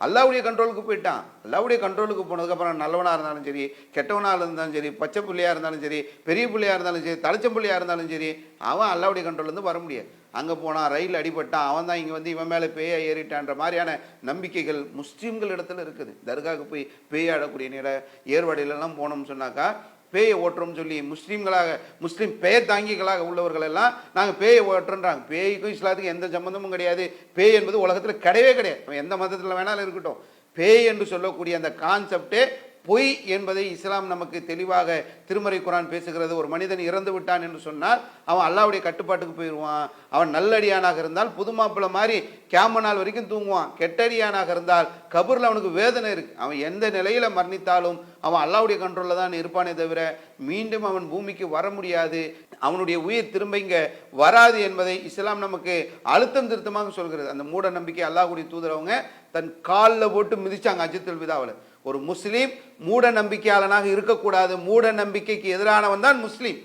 அல்லாவுடைய கண்ட்ரோலுக்கு போயிட்டான். அல்லாவுடைய கண்ட்ரோலுக்கு போனதுக்கப்புறம் நல்லவனாக இருந்தாலும் சரி, கெட்டவனாக இருந்தாலும் சரி, பச்சை பிள்ளையாக இருந்தாலும் சரி, பெரிய பிள்ளையாக இருந்தாலும் சரி, தலைச்சம்பிள்ளையாக இருந்தாலும் சரி, அவன் அல்லாவுடைய கண்ட்ரோல்லேருந்து வர முடியாது. அங்கே போனான், ரயில் அடிபட்டான், அவன் தான் இங்கே வந்து இவன் மேலே பேயை ஏறிட்டான்ற மாதிரியான நம்பிக்கைகள் முஸ்லீம்கள் இடத்துல இருக்குது. தர்காவுக்கு போய் பேயாடக்கூடிய நேரம் ஏர்வாடியிலலாம் போனோம்னு சொன்னாக்கா பேயை ஓட்டுறோம்னு சொல்லி முஸ்லீம் பெயர் தாங்கிகளாக உள்ளவர்கள் எல்லாம் நாங்கள் பேயை ஓட்டுறோன்றாங்க. பேய்க்கும் இஸ்லாத்துக்கும் எந்த சம்பந்தமும் கிடையாது. பேய் என்பது உலகத்தில் கிடையவே கிடையாது. எந்த மதத்தில் வேணாலும் இருக்கட்டும், பேய் என்று சொல்லக்கூடிய அந்த கான்செப்டே பொய் என்பதை இஸ்லாம் நமக்கு தெளிவாக திருமறை குரான் பேசுகிறது. ஒரு மனிதன் இறந்து விட்டான் என்று சொன்னால் அவன் அல்லாவுடைய கட்டுப்பாட்டுக்கு போயிடுவான். அவன் நல்லடியானாக இருந்தால் புது மாப்பிள்ளை மாதிரி கியாம நாள் வரைக்கும் தூங்குவான். கெட்டடியானாக இருந்தால் கபூரில் அவனுக்கு வேதனை இருக்கு. அவன் எந்த நிலையில மரணித்தாலும் அவன் அல்லாவுடைய கண்ட்ரோலில் தான் இருப்பானே தவிர மீண்டும் அவன் பூமிக்கு வர முடியாது. அவனுடைய உயிர் திரும்ப இங்க வராது என்பதை இஸ்லாம் நமக்கு அழுத்தம் திருத்தமாக சொல்கிறது. அந்த மூட நம்பிக்கை அல்லாஹ்வுடைய தூதரவங்க தன் காலில் போட்டு மிதிச்சாங்க அஜித்துல் விதாவில். ஒரு முஸ்லீம் மூட நம்பிக்கையாளனாக இருக்கக்கூடாது. மூட நம்பிக்கைக்கு எதிரானவன் தான் முஸ்லீம்.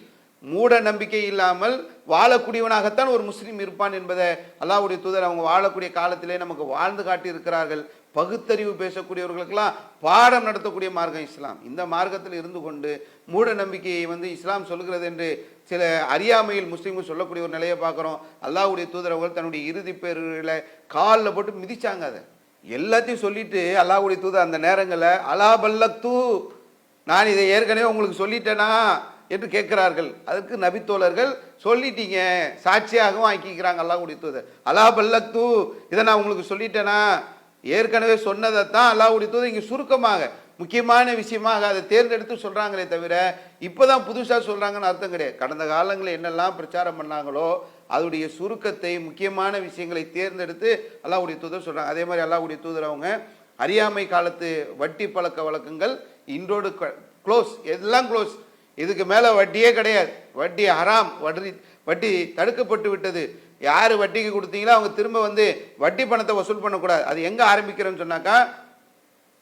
மூட நம்பிக்கை இல்லாமல் வாழக்கூடியவனாகத்தான் ஒரு முஸ்லீம் இருப்பான் என்பதை அல்லாஹ்வுடைய தூதர் அவங்க வாழக்கூடிய காலத்திலே நமக்கு வாழ்ந்து காட்டி இருக்கிறார்கள். பகுத்தறிவு பேசக்கூடியவர்களுக்கெல்லாம் பாடம் நடத்தக்கூடிய மார்க்கம் இஸ்லாம். இந்த மார்க்கத்தில் இருந்து கொண்டு மூட நம்பிக்கையை வந்து இஸ்லாம் சொல்கிறது என்று சில அறியாமையில் முஸ்லீம்கள் சொல்லக்கூடிய ஒரு நிலையை பார்க்குறோம். அல்லாஹ்வுடைய தூதர் அவர்கள் தன்னுடைய இறுதி பேர்களை காலில் போட்டு மிதிச்சாங்க. அதை எல்லாத்தையும் சொல்லிட்டு அல்லாஹ்வுடைய தூதர் அந்த நேரங்களில் அலா பல்லக்து, நான் இதை ஏற்கனவே உங்களுக்கு சொல்லிட்டேனா என்று கேட்கிறார்கள். அதுக்கு நபித்தோழர்கள் சொல்லிட்டீங்க, சாட்சியாகவும் ஆக்கிக்கிறாங்க அல்லாஹ்வுடைய தூதர். அலா பல்லக்து, இதை நான் உங்களுக்கு சொல்லிட்டேனா, ஏற்கனவே சொன்னதைத்தான் அல்லாஹ்வுடைய தூதர் இங்கே சுருக்கமாக முக்கியமான விஷயமாக அதை தேர்ந்தெடுத்து சொல்றாங்களே தவிர இப்போதான் புதுசாக சொல்றாங்கன்னு அர்த்தம் கிடையாது. கடந்த காலங்களில் என்னெல்லாம் பிரச்சாரம் பண்ணாங்களோ அதோடைய சுருக்கத்தை, முக்கியமான விஷயங்களை தேர்ந்தெடுத்து அல்லாஹ்வுடைய தூதர் சொல்றாங்க. அதே மாதிரி அல்லாஹ்வுடைய தூதர் அவங்க அறியாமை காலத்து வட்டி பழக்க வழக்கங்கள் இன்றோடு க்ளோஸ், எல்லாம் க்ளோஸ். இதுக்கு மேலே வட்டியே கிடையாது. வட்டி ஹராம், வட்டி தடுக்கப்பட்டு விட்டது. யார் வட்டிக்கு கொடுத்தீங்களோ அவங்க திரும்ப வந்து வட்டி பணத்தை வசூல் பண்ணக்கூடாது. அது எங்கே ஆரம்பிக்கிறேன்னு சொன்னாக்கா,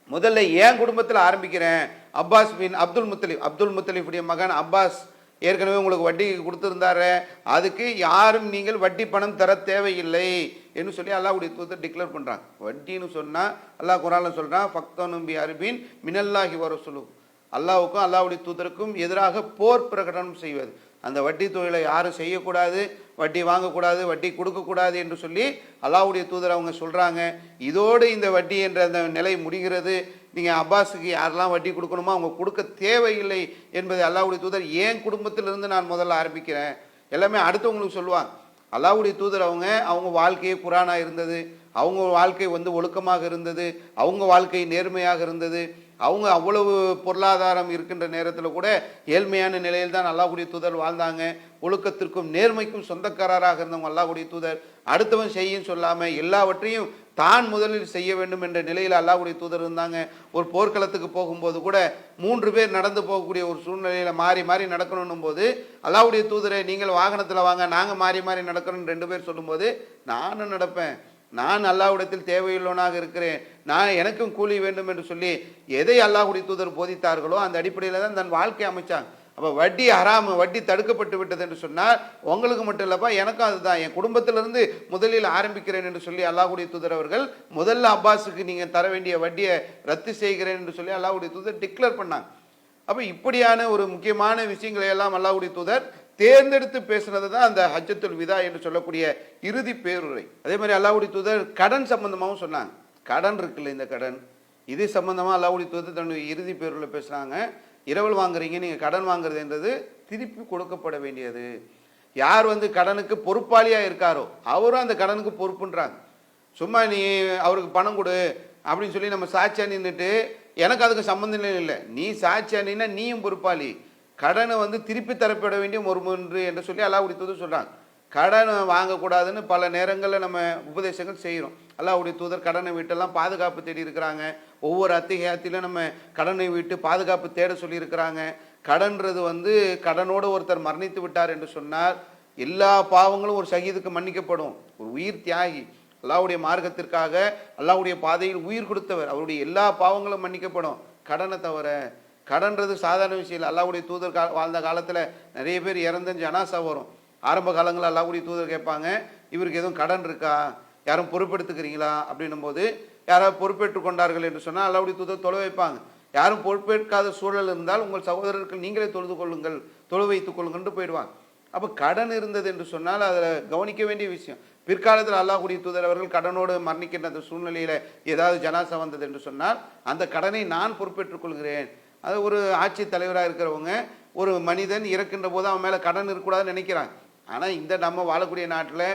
முதல்ல என் குடும்பத்தில் ஆரம்பிக்கிறேன். அப்பாஸ் பின் அப்துல் முத்தலிஃபுடைய மகன் அப்பாஸ் ஏற்கனவே உங்களுக்கு வட்டிக்கு கொடுத்துருந்தாரு, அதுக்கு யாரும் நீங்கள் வட்டி பணம் தர தேவையில்லை என்று சொல்லி அல்லாஹ்வுடைய தூதர் டிக்ளேர் பண்ணுறாங்க. வட்டின்னு சொன்னால் அல்லாஹ் குர்ஆன்ல சொல்கிறான், ஃபக்தனும் பி அர்பின் மினல்லாஹி வ ரசூலுஹு, அல்லாஹ்வுக்கும் அல்லாஹ்வுடைய தூதருக்கும் எதிராக போர் பிரகடனம் செய்வது. அந்த வட்டி தொழிலை யாரும் செய்யக்கூடாது, வட்டி வாங்கக்கூடாது, வட்டி கொடுக்கக்கூடாது என்று சொல்லி அல்லாஹ்வுடைய தூதர் அவங்க சொல்கிறாங்க. இதோடு இந்த வட்டி என்ற அந்த நிலை முடிகிறது. நீங்கள் அப்பாஸுக்கு யாரெல்லாம் வட்டி கொடுக்கணுமோ அவங்க கொடுக்க தேவையில்லை என்பதை அல்லாஹ்வுடைய தூதர் என் குடும்பத்திலிருந்து நான் முதல்ல ஆரம்பிக்கிறேன். எல்லாமே அடுத்தவங்களுக்கு சொல்லுவாங்க. அல்லாஹ்வுடைய தூதர் அவங்க வாழ்க்கையே குரானாக இருந்தது, அவங்க வாழ்க்கை வந்து ஒழுக்கமாக இருந்தது, அவங்க வாழ்க்கை நேர்மையாக இருந்தது. அவங்க அவ்வளவு பொருளாதாரம் இருக்கின்ற நேரத்தில் கூட ஏழ்மையான நிலையில் தான் அல்லாஹ்வுடைய தூதர் வாழ்ந்தாங்க. ஒழுக்கத்திற்கும் நேர்மைக்கும் சொந்தக்காரராக இருந்தவங்க அல்லாஹ்வுடைய தூதர். அடுத்தவன் செய்யும் சொல்லாமல் எல்லாவற்றையும் தான் முதலில் செய்ய வேண்டும் என்ற நிலையில் அல்லாஹ்வுடைய தூதர் இருந்தாங்க. ஒரு போர்க்களத்துக்கு போகும்போது கூட 3 பேர் நடந்து போகக்கூடிய ஒரு சூழ்நிலையில் மாறி மாறி நடக்கணும் போது அல்லாஹ்வுடைய தூதரை நீங்கள் வாகனத்தில் வாங்க, நாங்கள் மாறி மாறி நடக்கணும்னு 2 பேர் சொல்லும்போது நானும் நடப்பேன், நான் அல்லாஹ்விடத்தில் தேவையுள்ளவனாக இருக்கிறேன், நான் எனக்கும் கூலி வேண்டும் என்று சொல்லி எதை அல்லாஹ்வுடைய தூதர் போதித்தார்களோ அந்த அடிப்படையில் தான் தன் வாழ்க்கை அமைச்சாங்க. அப்போ வட்டி ஹராமு, வட்டி தடுக்கப்பட்டு விட்டது என்று சொன்னால் உங்களுக்கு மட்டும் இல்லப்பா, எனக்கும் அதுதான், என் குடும்பத்திலிருந்து முதலில் ஆரம்பிக்கிறேன் என்று சொல்லி அல்லாஹ்வுடைய தூதர் அவர்கள் முதல்ல அப்பாஸுக்கு நீங்கள் தர வேண்டிய வட்டியை ரத்து செய்கிறேன் என்று சொல்லி அல்லாஹ்வுடைய தூதர் டிக்ளேர் பண்ணாங்க. அப்போ இப்படியான ஒரு முக்கியமான விஷயங்களை எல்லாம் அல்லாஹ்வுடைய தூதர் தேர்ந்தெடுத்து பேசுனது தான் அந்த ஹஜ்ஜத்துல் விதா என்று சொல்லக்கூடிய இறுதி பேருரை. அதே மாதிரி அல்லாஹ்வுடைய தூதர் கடன் சம்பந்தமாகவும் சொன்னாங்க. கடன் இருக்குல்ல, இந்த கடன், இது சம்பந்தமாக அல்லாஹ்வுடைய தூதர் தன்னுடைய இறுதி பேருரையில் பேசுனாங்க. இரவல் வாங்குறீங்க, நீங்கள் கடன் வாங்குறது என்றது திருப்பி கொடுக்கப்பட வேண்டியது. யார் கடனுக்கு பொறுப்பாளியாக இருக்காரோ அவரும் அந்த கடனுக்கு பொறுப்புன்றாங்க. சும்மா நீ அவருக்கு பணம் கொடு அப்படின்னு சொல்லி நம்ம சாட்சியாக நின்றுட்டு எனக்கு அதுக்கு சம்மந்தம் இல்லை, நீ சாட்சியாக நின்னா நீயும் பொறுப்பாளி, கடனை திருப்பி தரப்பட வேண்டிய ஒரு முன்று என்று சொல்லி அல்லாஹ்வுடைய தூதர் சொல்கிறாங்க. கடன் வாங்கக்கூடாதுன்னு பல நேரங்களில் நம்ம உபதேசங்கள் செய்கிறோம். அல்லாஹ்வுடைய தூதர் கடனை வீட்டெல்லாம் பாதுகாப்பு தேடி இருக்கிறாங்க. ஒவ்வொரு அத்தியாயத்திலும் நம்ம கடனை விட்டு பாதுகாப்பு தேட சொல்லியிருக்கிறாங்க. கடன்றது கடனோடு ஒருத்தர் மரணித்து விட்டார் என்று சொன்னார் எல்லா பாவங்களும் ஒரு ஷஹீதுக்கு மன்னிக்கப்படும். ஒரு உயிர் தியாகி, அல்லாஹ்வுடைய மார்க்கத்திற்காக அல்லாஹ்வுடைய பாதையில் உயிர் கொடுத்தவர், அவருடைய எல்லா பாவங்களும் மன்னிக்கப்படும், கடனை தவிர. கடன்றது சாதாரண விஷயம் இல்லை. அல்லாஹ்வுடைய தூதர் வாழ்ந்த காலத்தில் நிறைய பேர் இறந்த ஜனாசா வரும். ஆரம்ப காலங்களில் அல்லாஹ்வுடைய தூதர் கேட்பாங்க, இவருக்கு எதுவும் கடன் இருக்கா, யாரும் பொறுப்பெடுத்துக்கிறீங்களா அப்படின்னும் போது யாராவது பொறுப்பேற்று கொண்டார்கள் என்று சொன்னால் அல்லாஹ்வுடைய தூதர் தொலை வைப்பாங்க. யாரும் பொறுப்பேற்காத சூழல் இருந்தால் உங்கள் சகோதரர்கள் நீங்களே தொழுது கொள்ளுங்கள், தொழு வைத்துக் கொள்ளுங்கள்னு போயிடுவாங்க. அப்போ கடன் இருந்தது என்று சொன்னால் அதில் கவனிக்க வேண்டிய விஷயம். பிற்காலத்தில் அல்லாஹ்வுடைய தூதர் அவர்கள் கடனோடு மரணிக்கின்ற அந்த சூழ்நிலையில் ஏதாவது ஜனாசா வந்தது என்று சொன்னால் அந்த கடனை நான் பொறுப்பேற்றுக் கொள்கிறேன். அது ஒரு ஆட்சி தலைவராக இருக்கிறவங்க, ஒரு மனிதன் இறக்கின்ற போது அவன் மேலே கடன் இருக்கக்கூடாதுன்னு நினைக்கிறாங்க. ஆனால் இந்த நம்ம வாழக்கூடிய நாட்டில்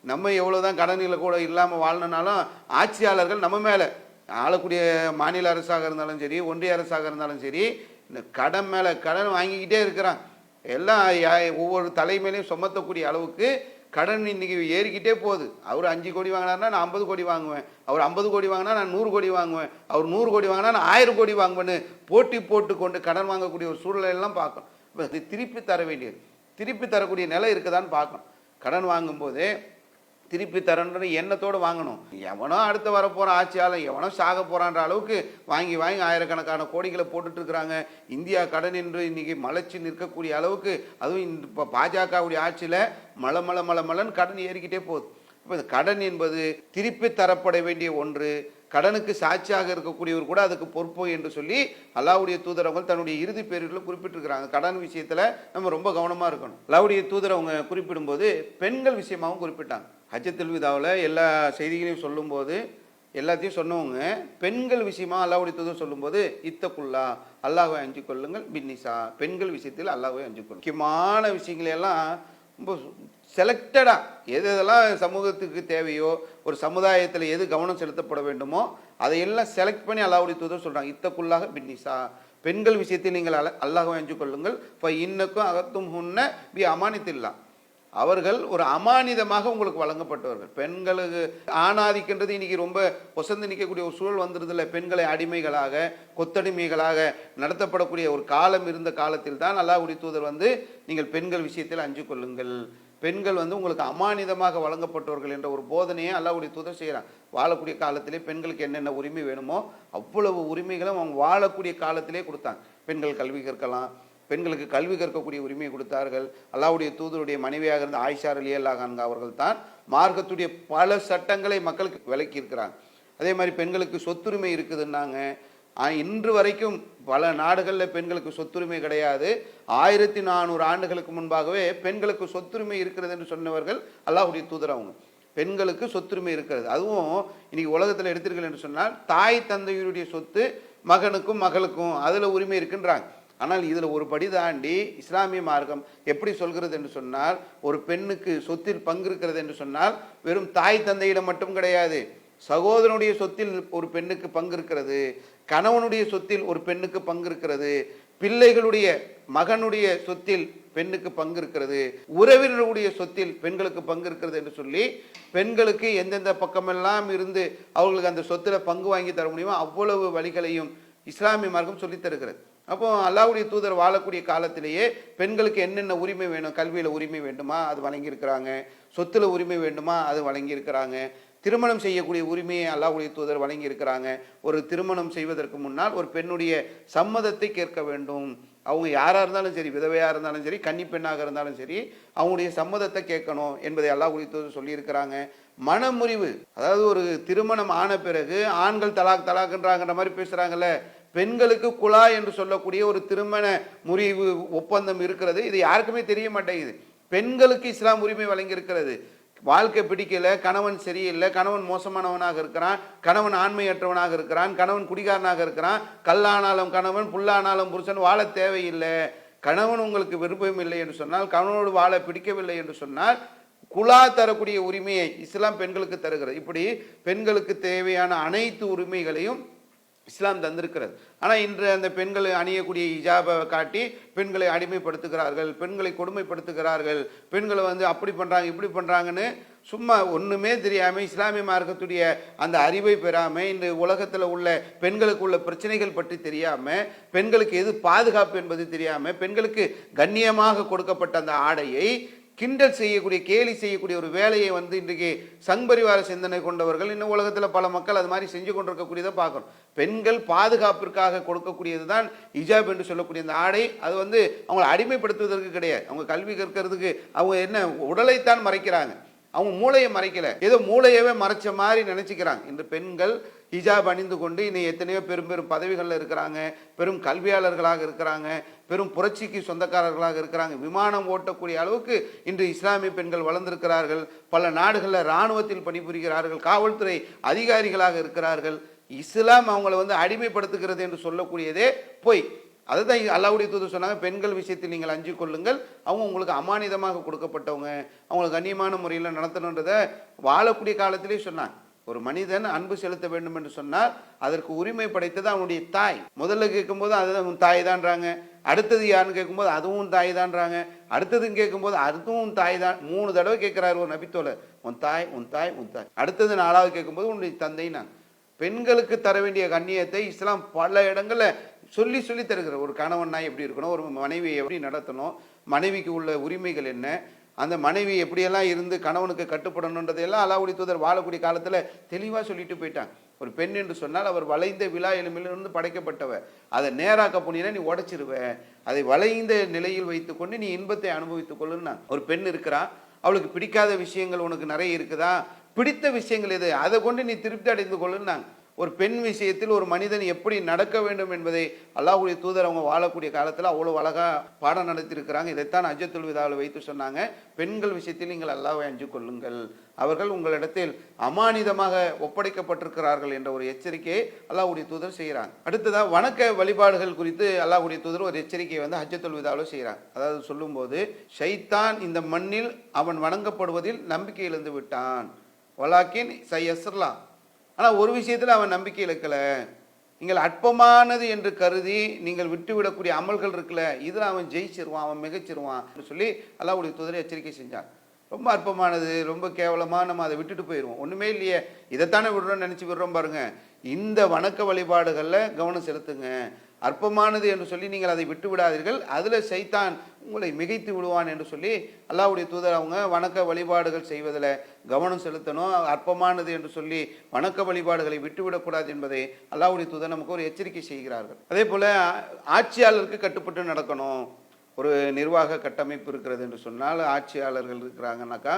நம்ம எவ்வளோதான் கடனில் கூட இல்லாமல் வாழணுனாலும் ஆட்சியாளர்கள் நம்ம மேலே, ஆளக்கூடிய மாநில அரசாக இருந்தாலும் சரி, ஒன்றிய அரசாக இருந்தாலும் சரி, இந்த கடன் மேலே கடன் வாங்கிக்கிட்டே இருக்கிறான். எல்லாம் ஒவ்வொரு தலைமையிலையும் சுமத்தக்கூடிய அளவுக்கு கடன் இன்னைக்கு ஏறிக்கிட்டே போகுது. அவர் 5 கோடி வாங்கினார்னா நான் 50 கோடி வாங்குவேன், அவர் 50 கோடி வாங்கினா நான் 100 கோடி வாங்குவேன், அவர் 100 கோடி வாங்கினா நான் 1000 கோடி வாங்குவேன்னு போட்டி போட்டு கொண்டு கடன் வாங்கக்கூடிய ஒரு சூழ்நிலையெல்லாம் பார்க்கணும். இப்போ அது திருப்பி தர வேண்டியது, திருப்பி தரக்கூடிய நிலை இருக்குதான்னு பார்க்கணும். கடன் வாங்கும்போதே திருப்பி தரன்ற எண்ணத்தோடு வாங்கணும். எவனோ அடுத்து வரப்போகிற ஆட்சியாளர் எவனோ சாக போகிறான்ற அளவுக்கு வாங்கி வாங்கி ஆயிரக்கணக்கான கோடிகளை போட்டுட்டு இருக்கிறாங்க. இந்தியா கடன் என்று இன்னைக்கு மலைச்சு நிற்கக்கூடிய அளவுக்கு, அதுவும் இப்போ பாஜகவுடைய ஆட்சியில் மலன்னு கடன் ஏறிக்கிட்டே போகுது. இப்போ இந்த கடன் என்பது திருப்பி தரப்பட வேண்டிய ஒன்று. கடனுக்கு சாட்சியாக இருக்கக்கூடியவர் கூட அதுக்கு பொறுப்பு என்று சொல்லி அல்லாஹ்வுடைய தூதரவங்க தன்னுடைய இறுதி பேரில் குறிப்பிட்டிருக்கிறாங்க. கடன் விஷயத்தில் நம்ம ரொம்ப கவனமாக இருக்கணும். அல்லாஹ்வுடைய தூதர் அவங்க குறிப்பிடும்போது பெண்கள் விஷயமாகவும் குறிப்பிட்டாங்க. ஹஜ்ஜத்துல் விதாவில் எல்லா செய்திகளையும் சொல்லும்போது எல்லாத்தையும் சொன்னவங்க பெண்கள் விஷயமா அல்லாஹ்வுடைய தூதர் சொல்லும்போது இத்தக்குல்லா, அல்லாஹ்வை அஞ்சு கொள்ளுங்கள், பின்னிசா, பெண்கள் விஷயத்தில் அல்லாஹ்வை அஞ்சு கொள்ளுங்கள். முக்கியமான விஷயங்களெல்லாம் ரொம்ப செலக்டடாக எதெல்லாம் சமூகத்துக்கு தேவையோ, ஒரு சமுதாயத்தில் எது கவனம் செலுத்தப்பட வேண்டுமோ அதையெல்லாம் செலக்ட் பண்ணி அல்லாஹ்வுடைய தூதர் சொல்கிறாங்க. இத்தக்குள்ளாக பின்னிசா, பெண்கள் விஷயத்தில் நீங்கள் அல்லாஹ்வை அஞ்சு கொள்ளுங்கள். இப்போ இன்னக்கும் அகத்தும் ஹுன்ன பி அமானித்தில்லா, அவர்கள் ஒரு அமானிதமாக உங்களுக்கு வழங்கப்பட்டவர்கள். பெண்களுக்கு ஆணாதிக்கின்றது இன்னைக்கு ரொம்ப ஒசந்து நிற்கக்கூடிய ஒரு சூழல் வந்துடுதில்ல. பெண்களை அடிமைகளாக, கொத்தடிமைகளாக நடத்தப்படக்கூடிய ஒரு காலம் இருந்த காலத்தில் தான் அல்லாஹ்வுடைய தூதர் நீங்கள் பெண்கள் விஷயத்தில் அஞ்சு கொள்ளுங்கள், பெண்கள் உங்களுக்கு அமானிதமாக வழங்கப்பட்டவர்கள் என்ற ஒரு போதனையை அல்லாஹ்வுடைய தூதர் செய்கிறாங்க. வாழக்கூடிய காலத்திலே பெண்களுக்கு என்னென்ன உரிமை வேணுமோ அவ்வளவு உரிமைகளும் அவங்க வாழக்கூடிய காலத்திலே கொடுத்தாங்க. பெண்கள் கல்வி கற்கலாம், பெண்களுக்கு கல்வி கற்கக்கூடிய உரிமையை கொடுத்தார்கள். அல்லாஹ்வுடைய தூதருடைய மனைவியாக இருந்த ஆயிஷா ரலியல்லாஹு அன்ஹா அவர்கள் தான் மார்க்கத்துடைய பல சட்டங்களை மக்களுக்கு விளக்கி இருக்கிறாங்க. அதே மாதிரி பெண்களுக்கு சொத்துரிமை இருக்குதுன்னாங்க. இன்று வரைக்கும் பல நாடுகளில் பெண்களுக்கு சொத்துரிமை கிடையாது. 1400 ஆண்டுகளுக்கு முன்பாகவே பெண்களுக்கு சொத்துரிமை இருக்கிறது என்று சொன்னவர்கள் அல்லாஹ்வுடைய தூதர். அவங்க பெண்களுக்கு சொத்துரிமை இருக்கிறது. அதுவும் இன்னைக்கு உலகத்தில் எடுத்தீர்கள் என்று சொன்னால் தாய் தந்தையுடைய சொத்து மகனுக்கும் மகளுக்கும் அதில் உரிமை இருக்குன்றாங்க. ஆனால் இதில் ஒரு படி தாண்டி இஸ்லாமிய மார்க்கம் எப்படி சொல்கிறது என்று சொன்னால், ஒரு பெண்ணுக்கு சொத்தில் பங்கு இருக்கிறது என்று சொன்னால் வெறும் தாய் தந்தையிடம் மட்டும் கிடையாது, சகோதரனுடைய சொத்தில் ஒரு பெண்ணுக்கு பங்கு இருக்கிறது, கணவனுடைய சொத்தில் ஒரு பெண்ணுக்கு பங்கு இருக்கிறது, பிள்ளைகளுடைய மகனுடைய சொத்தில் பெண்ணுக்கு பங்கு இருக்கிறது, உறவினருடைய சொத்தில் பெண்களுக்கு பங்கு இருக்கிறது என்று சொல்லி பெண்களுக்கு எந்தெந்த பக்கமெல்லாம் இருந்து அவர்களுக்கு அந்த சொத்தில் பங்கு வாங்கி தர முடியுமோ அவ்வளவு வழிகளையும் இஸ்லாமிய மார்க்கம் சொல்லித் தருகிறது. அப்போ அல்லாஹ்வுடைய தூதர் வாழக்கூடிய காலத்திலேயே பெண்களுக்கு என்னென்ன உரிமை வேணும், கல்வியில் உரிமை வேண்டுமா அது வழங்கியிருக்கிறாங்க, சொத்துல உரிமை வேண்டுமா அது வழங்கியிருக்கிறாங்க, திருமணம் செய்யக்கூடிய உரிமையை அல்லாஹ்வுடைய தூதர் வழங்கி இருக்கிறாங்க. ஒரு திருமணம் செய்வதற்கு முன்னால் ஒரு பெண்ணுடைய சம்மதத்தை கேட்க வேண்டும். அவங்க யாராக இருந்தாலும் சரி, விதவையாக இருந்தாலும் சரி, கன்னி பெண்ணாக இருந்தாலும் சரி, அவங்களுடைய சம்மதத்தை கேட்கணும் என்பதை அல்லாஹ்வுடைய தூதர் சொல்லியிருக்கிறாங்க. மனமுறிவு, அதாவது ஒரு திருமணம் ஆன பிறகு ஆண்கள் தலாக்ன்றாங்கிற மாதிரி பேசுகிறாங்கல்ல, பெண்களுக்கு குலா என்று சொல்லக்கூடிய ஒரு திருமண முறிவு ஒப்பந்தம் இருக்கிறது. இது யாருக்குமே தெரிய மாட்டேங்குது. பெண்களுக்கு இஸ்லாம் உரிமை வழங்கி இருக்கிறது. வாழ்க்கை பிடிக்கல, கணவன் சரியில்லை, கணவன் மோசமானவனாக இருக்கிறான், கணவன் ஆண்மையற்றவனாக இருக்கிறான், கணவன் குடிகாரனாக இருக்கிறான், கல்லானாலும் கணவன் புல்லானாலும் புருஷன் வாழ தேவையில்லை, கணவன் உங்களுக்கு விருப்பம் இல்லை என்று சொன்னால், கணவனோடு வாழ பிடிக்கவில்லை என்று சொன்னால் குலா தரக்கூடிய உரிமையை இஸ்லாம் பெண்களுக்கு தருகிறது. இப்படி பெண்களுக்கு தேவையான அனைத்து உரிமைகளையும் இஸ்லாம் தந்திருக்கிறது. ஆனால் இன்று அந்த பெண்கள் அணியக்கூடிய ஹிஜாபை காட்டி பெண்களை அடிமைப்படுத்துகிறார்கள், பெண்களை கொடுமைப்படுத்துகிறார்கள், பெண்களை அப்படி பண்ணுறாங்க இப்படி பண்ணுறாங்கன்னு சும்மா ஒன்றுமே தெரியாமல், இஸ்லாமிய மார்க்கத்துடைய அந்த அறிவை பெறாமல், இந்த உலகத்தில் உள்ள பெண்களுக்கு உள்ள பிரச்சனைகள் பற்றி தெரியாமல், பெண்களுக்கு எது பாதுகாப்பு என்பது தெரியாமல், பெண்களுக்கு கண்ணியமாக கொடுக்கப்பட்ட அந்த ஆடையை கிண்டல் செய்யக்கூடிய, கேலி செய்யக்கூடிய ஒரு வேலையை இன்றைக்கு சங்பரிவார சிந்தனை கொண்டவர்கள் இன்னும் உலகத்தில் பல மக்கள் அது மாதிரி செஞ்சு கொண்டிருக்கக்கூடியதை பார்க்கணும். பெண்கள் பாதுகாப்பிற்காக கொடுக்கக்கூடியது தான் ஹிஜாப் என்று சொல்லக்கூடிய இந்த ஆடை. அது அவங்களை அடிமைப்படுத்துவதற்கு கிடையாது. அவங்க கல்வி கற்கிறதுக்கு அவங்க என்ன உடலைத்தான் மறைக்கிறாங்க, அவங்க மூளையை மறைக்கல, ஏதோ மூளையவே மறைச்ச மாதிரி நினைச்சுக்கிறாங்க. இந்த பெண்கள் ஹிஜாப் அணிந்து கொண்டு இன்னும் எத்தனையோ பெரும் பெரும் பதவிகளில் இருக்கிறாங்க, பெரும் கல்வியாளர்களாக இருக்கிறாங்க, பெரும் புரட்சிக்கு சொந்தக்காரர்களாக இருக்கிறாங்க. விமானம் ஓட்டக்கூடிய அளவுக்கு இன்று இஸ்லாமிய பெண்கள் வளர்ந்திருக்கிறார்கள். பல நாடுகளில் இராணுவத்தில் பணிபுரிகிறார்கள், காவல்துறை அதிகாரிகளாக இருக்கிறார்கள். இஸ்லாம் அவங்களை அடிமைப்படுத்துகிறது என்று சொல்லக்கூடியதே பொய். அதுதான் அல்லாஹ்வுடைய தூதர் சொன்னாங்க, பெண்கள் விஷயத்தில் நீங்கள் அஞ்சு கொள்ளுங்கள், அவங்க உங்களுக்கு அமானிதமாக கொடுக்கப்பட்டவங்க, அவங்களை கண்ணியமான முறையில் நடத்தணுன்றதை வாழக்கூடிய காலத்திலே சொன்னாங்க. ஒரு மனிதன் அன்பு செலுத்த வேண்டும் என்று சொன்னால் அதற்கு உரிமை படைத்தது அவனுடைய தாய். முதல்ல கேட்கும்போது அதுதான் உன் தாய் தான்றாங்க, அடுத்தது யாருன்னு கேட்கும்போது அதுவும் தாய் தான்றாங்க, அடுத்ததுன்னு கேட்கும்போது அதுவும் தாய் தான். 3 தடவை கேட்கிறாரு ஒரு நபித்தோழர், உன் தாய் உன் தாய் உன் தாய். அடுத்தது 4வது கேட்கும்போது உன்னுடைய தந்தை. நான் பெண்களுக்கு தர வேண்டிய கண்ணியத்தை இஸ்லாம் பல இடங்களில் சொல்லி சொல்லி தருகிற. ஒரு கணவன்னா எப்படி இருக்கணும், ஒரு மனைவியை எப்படி நடத்தணும், மனைவிக்கு உள்ள உரிமைகள் என்ன, அந்த மனைவி எப்படியெல்லாம் இருந்து கணவனுக்கு கட்டுப்படணுன்றதையெல்லாம் அல்லாஹ்வுடைய தூதர் வாழக்கூடிய காலத்தில் தெளிவாக சொல்லிட்டு போயிட்டாங்க. ஒரு பெண் என்று சொன்னால் அவர் வளைந்த விலா எலும்பிலிருந்து படைக்கப்பட்டவர். அதை நேராக்க போனீங்கன்னா நீ உடைச்சிருவ, அதை வளைந்த நிலையில் வைத்துக்கொண்டு நீ இன்பத்தை அனுபவித்துக் கொள்ளுன்னா. ஒரு பெண் இருக்கிறா, அவளுக்கு பிடிக்காத விஷயங்கள் உனக்கு நிறைய இருக்குதா, பிடித்த விஷயங்கள் எது, அதை கொண்டு நீ திருப்தி அடைந்து கொள்ளுன்னாங்க. ஒரு பெண் விஷயத்தில் ஒரு மனிதன் எப்படி நடக்க வேண்டும் என்பதை அல்லாஹ்வுடைய தூதர் அவங்க வாழக்கூடிய காலத்தில் அவ்வளோ அழகாக பாடம் நடத்தியிருக்கிறாங்க. இதைத்தான் ஹஜ்ஜத்துல் விதாவில் வைத்து சொன்னாங்க, பெண்கள் விஷயத்தில் நீங்கள் அல்லாஹ்வை அஞ்சு கொள்ளுங்கள், அவர்கள் உங்களிடத்தில் அமானிதமாக ஒப்படைக்கப்பட்டிருக்கிறார்கள் என்ற ஒரு எச்சரிக்கையை அல்லாஹ்வுடைய தூதர் செய்கிறாங்க. அடுத்ததாக வணக்க வழிபாடுகள் குறித்து அல்லாஹ்வுடைய தூதர் ஒரு எச்சரிக்கையை ஹஜ்ஜத்துல் விதாவில் செய்கிறாங்க. அதாவது சொல்லும்போது, ஷைத்தான் இந்த மண்ணில் அவன் வணங்கப்படுவதில் நம்பிக்கை இழந்து விட்டான், வலாக்கின் சையஸ்ரலாம். ஆனால் ஒரு விஷயத்தில் அவன் நம்பிக்கை இழக்கலை, நீங்கள் அற்பமானது என்று கருதி நீங்கள் விட்டுவிடக்கூடிய அமல்கள் இருக்குல்ல, இதில் அவன் ஜெயிச்சிருவான், அவன் மிகச்சிருவான் சொல்லி அல்லாஹ்வுடைய தூதரை எச்சரிக்கை செஞ்சான். ரொம்ப அற்பமானது, ரொம்ப கேவலமாக நம்ம அதை விட்டுட்டு போயிடுவோம், ஒன்றுமே இல்லையே இதைத்தானே விடுறோம்னு நினச்சி விடுறோம் பாருங்க. இந்த வணக்க வழிபாடுகளில் கவனம் செலுத்துங்க. அற்பமானது என்று சொல்லி நீங்கள் அதை விட்டு விடாதீர்கள், அதில் சைத்தான் உங்களை மிகைத்து விடுவான் என்று சொல்லி அல்லாஹ்வுடைய தூதர் அவங்க வணக்க வழிபாடுகள் செய்வதில் கவனம் செலுத்தணும். அற்பமானது என்று சொல்லி வணக்க வழிபாடுகளை விட்டுவிடக்கூடாது என்பதை அல்லாஹ்வுடைய தூதர் நமக்கு ஒரு எச்சரிக்கை செய்கிறார்கள். அதே போல் ஆட்சியாளருக்கு கட்டுப்பட்டு நடக்கணும். ஒரு நிர்வாக கட்டமைப்பு இருக்கிறது என்று சொன்னால், ஆட்சியாளர்கள் இருக்கிறாங்கன்னாக்கா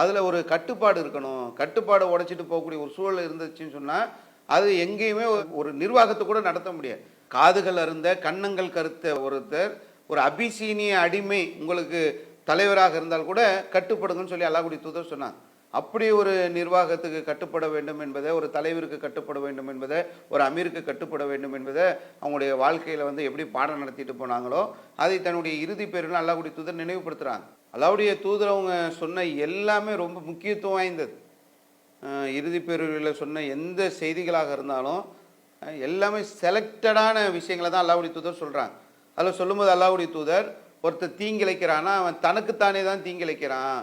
அதில் ஒரு கட்டுப்பாடு இருக்கணும். கட்டுப்பாடை உடைச்சிட்டு போகக்கூடிய ஒரு சூழல் இருந்துச்சுன்னு சொன்னால் அது எங்கேயுமே ஒரு நிர்வாகத்தை கூட நடத்த முடியாது. காதுகள் அருந்த கன்னங்கள் கருத்த ஒருத்தர், ஒரு அபிசீனிய அடிமை உங்களுக்கு தலைவராக இருந்தால் கூட கட்டுப்படுங்கன்னு சொல்லி அல்லாஹ்வுடைய தூதர் சொன்னாங்க. அப்படி ஒரு நிர்வாகத்துக்கு கட்டுப்பட வேண்டும் என்பதை, ஒரு தலைவருக்கு கட்டுப்பட வேண்டும் என்பதை, ஒரு அமீருக்கு கட்டுப்பட வேண்டும் என்பதை அவங்களுடைய வாழ்க்கையில் எப்படி பாடம் நடத்திட்டு போனாங்களோ அதை தன்னுடைய இறுதி பேரில் அல்லாஹ்வுடைய தூதர் நினைவுபடுத்துகிறாங்க. அல்லாஹ்வுடைய தூதர் அவங்க சொன்ன எல்லாமே ரொம்ப முக்கியத்துவம் வாய்ந்தது. இறுதி பேரில் சொன்ன எந்த செய்திகளாக இருந்தாலும் எல்லாமே செலக்டடான விஷயங்களை தான் அல்லாஹ்வுடைய தூதர் சொல்கிறாங்க. அதில் சொல்லும்போது அல்லாஹ்வுடைய தூதர், ஒருத்தர் தீங்கிழைக்கிறான்னா அவன் தனக்குத்தானே தான் தீங்கிழைக்கிறான்,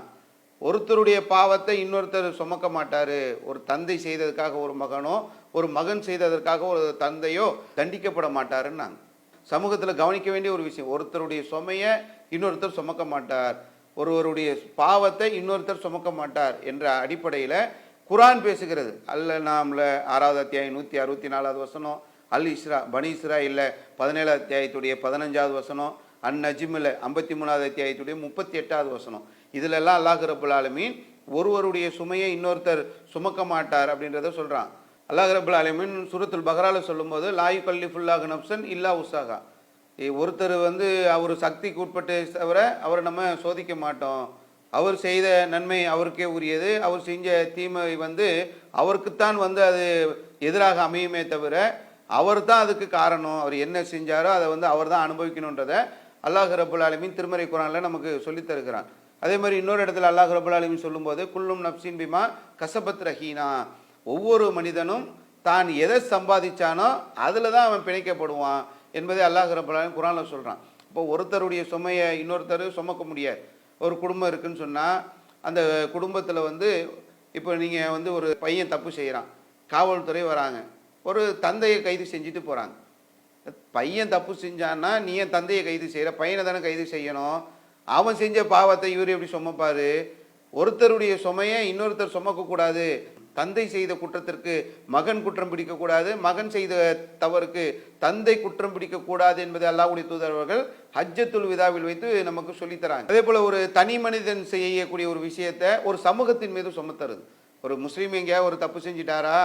ஒருத்தருடைய பாவத்தை இன்னொருத்தர் சுமக்க மாட்டார். ஒரு தந்தை செய்ததற்காக ஒரு மகனோ, ஒரு மகன் செய்ததற்காக ஒரு தந்தையோ தண்டிக்கப்பட மாட்டாருன்னாங்க. சமூகத்தில் கவனிக்க வேண்டிய ஒரு விஷயம், ஒருத்தருடைய சுமையை இன்னொருத்தர் சுமக்க மாட்டார், ஒருவருடைய பாவத்தை இன்னொருத்தர் சுமக்க மாட்டார் என்ற அடிப்படையில் குர்ஆன் பேசுகிறது. நாம்ல 6வது அத்தியாயம் 164வது வசனம், அல் இஸ்ரா பனி இஸ்ராயில்ல 17வது அத்தியாயத்துடைய 15வது வசனம், நஜ்மில் 53வது அத்தியாயத்துடைய 38வது வசனம். இதிலெல்லாம் அல்லாஹ் ரப்புல் ஆலமீன் ஒருவருடைய சுமையை இன்னொருத்தர் சுமக்க மாட்டார் அப்படின்றத சொல்கிறான். அல்லாஹ் ரப்புல் ஆலமீன் சூரத்துல் பக்ரால சொல்லும்போது லா யுகல்லிஃபுல்லாஹு நஃப்ஸன் இல்லா உஸ்ஸாஹா, ஒருத்தர் அவர் சக்திக்கு உட்பட்டு தவிர அவரை நம்ம சோதிக்க மாட்டோம். அவர் செய்த நன்மை அவருக்கே உரியது, அவர் செஞ்ச தீமை அவருக்குத்தான் அது எதிராக அமையுமே தவிர அவர் தான் அதுக்கு காரணம். அவர் என்ன செஞ்சாரோ அதை அவர் தான் அனுபவிக்கணுன்றதை அல்லாஹ் ரப்புல் ஆலமீன் திருமறை குர்ஆனில் நமக்கு சொல்லித் தருகிறான். அதே மாதிரி இன்னொரு இடத்துல அல்லாஹ் ரப்புல் ஆலமீன் சொல்லும்போது குல்லும் நப்சின் பிமா கசபத் ரஹீனா, ஒவ்வொரு மனிதனும் தான் எதை சம்பாதிச்சானோ அதில் தான் அவன் பிணைக்கப்படுவான் என்பதை அல்லாஹ் ரப்புல் ஆலமீன் குர்ஆனில் சொல்கிறான். இப்போ ஒருத்தருடைய சுமையை இன்னொருத்தர் சுமக்க முடியாது. ஒரு குடும்பம் இருக்குன்னு சொன்னால் அந்த குடும்பத்தில் இப்போ நீங்கள் ஒரு பையன் தப்பு செய்கிறான், காவல்துறை வராங்க, ஒரு தந்தையை கைது செஞ்சுட்டு போகிறாங்க. பையன் தப்பு செஞ்சான்னா நீ என் தந்தையை கைது செய்கிற, பையனை தானே கைது செய்யணும். அவன் செஞ்ச பாவத்தை இவர் எப்படி சுமப்பார்? ஒருத்தருடைய சுமையை இன்னொருத்தர் சுமக்கக்கூடாது. தந்தை செய்த குற்றத்திற்கு மகன் குற்றம் பிடிக்கக்கூடாது, மகன் செய்த தவறுக்கு தந்தை குற்றம் பிடிக்கக்கூடாது என்பதை அல்லாஹ்வுடைய தூதர் அவர்கள் ஹஜ்ஜத்துல் விதாவில் வைத்து நமக்கு சொல்லித்தராங்க. அதே போல் ஒரு தனி மனிதன் செய்யக்கூடிய ஒரு விஷயத்தை ஒரு சமூகத்தின் மீது சுமத்துறது. ஒரு முஸ்லீம் எங்கேயா ஒரு தப்பு செஞ்சிட்டாரா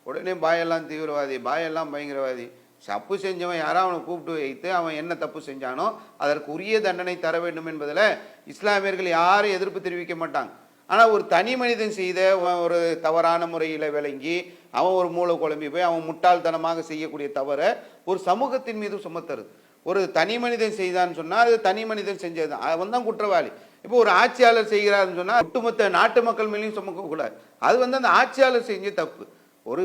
உடனே பாயெல்லாம் தீவிரவாதி, பாயெல்லாம் பயங்கரவாதி. தப்பு செஞ்சவன் யாரோ அவனை கூப்பிட்டு வைத்து அவன் என்ன தப்பு செஞ்சானோ அதற்கு உரிய தண்டனை தர வேண்டும் என்பதில் இஸ்லாமியர்கள் யாரும் எதிர்ப்பு தெரிவிக்க மாட்டாங்க. ஆனால் ஒரு தனி மனிதன் செய்த ஒரு தவறான முறையில் விளங்கி அவன் ஒரு மூளை குழம்பி போய் அவன் முட்டாள்தனமாக செய்யக்கூடிய தவறை ஒரு சமூகத்தின் மீது சுமத்துறது. ஒரு தனி மனிதன் செய்தான்னு சொன்னால் அது தனி மனிதன் செஞ்சது தான், அவன் தான் குற்றவாளி. இப்போ ஒரு ஆட்சியாளர் செய்கிறாருன்னு சொன்னால் ஒட்டுமொத்த நாட்டு மக்கள் மேலேயும் சுமக்கக்கூடாது. அது அந்த ஆட்சியாளர் செஞ்ச தப்பு. ஒரு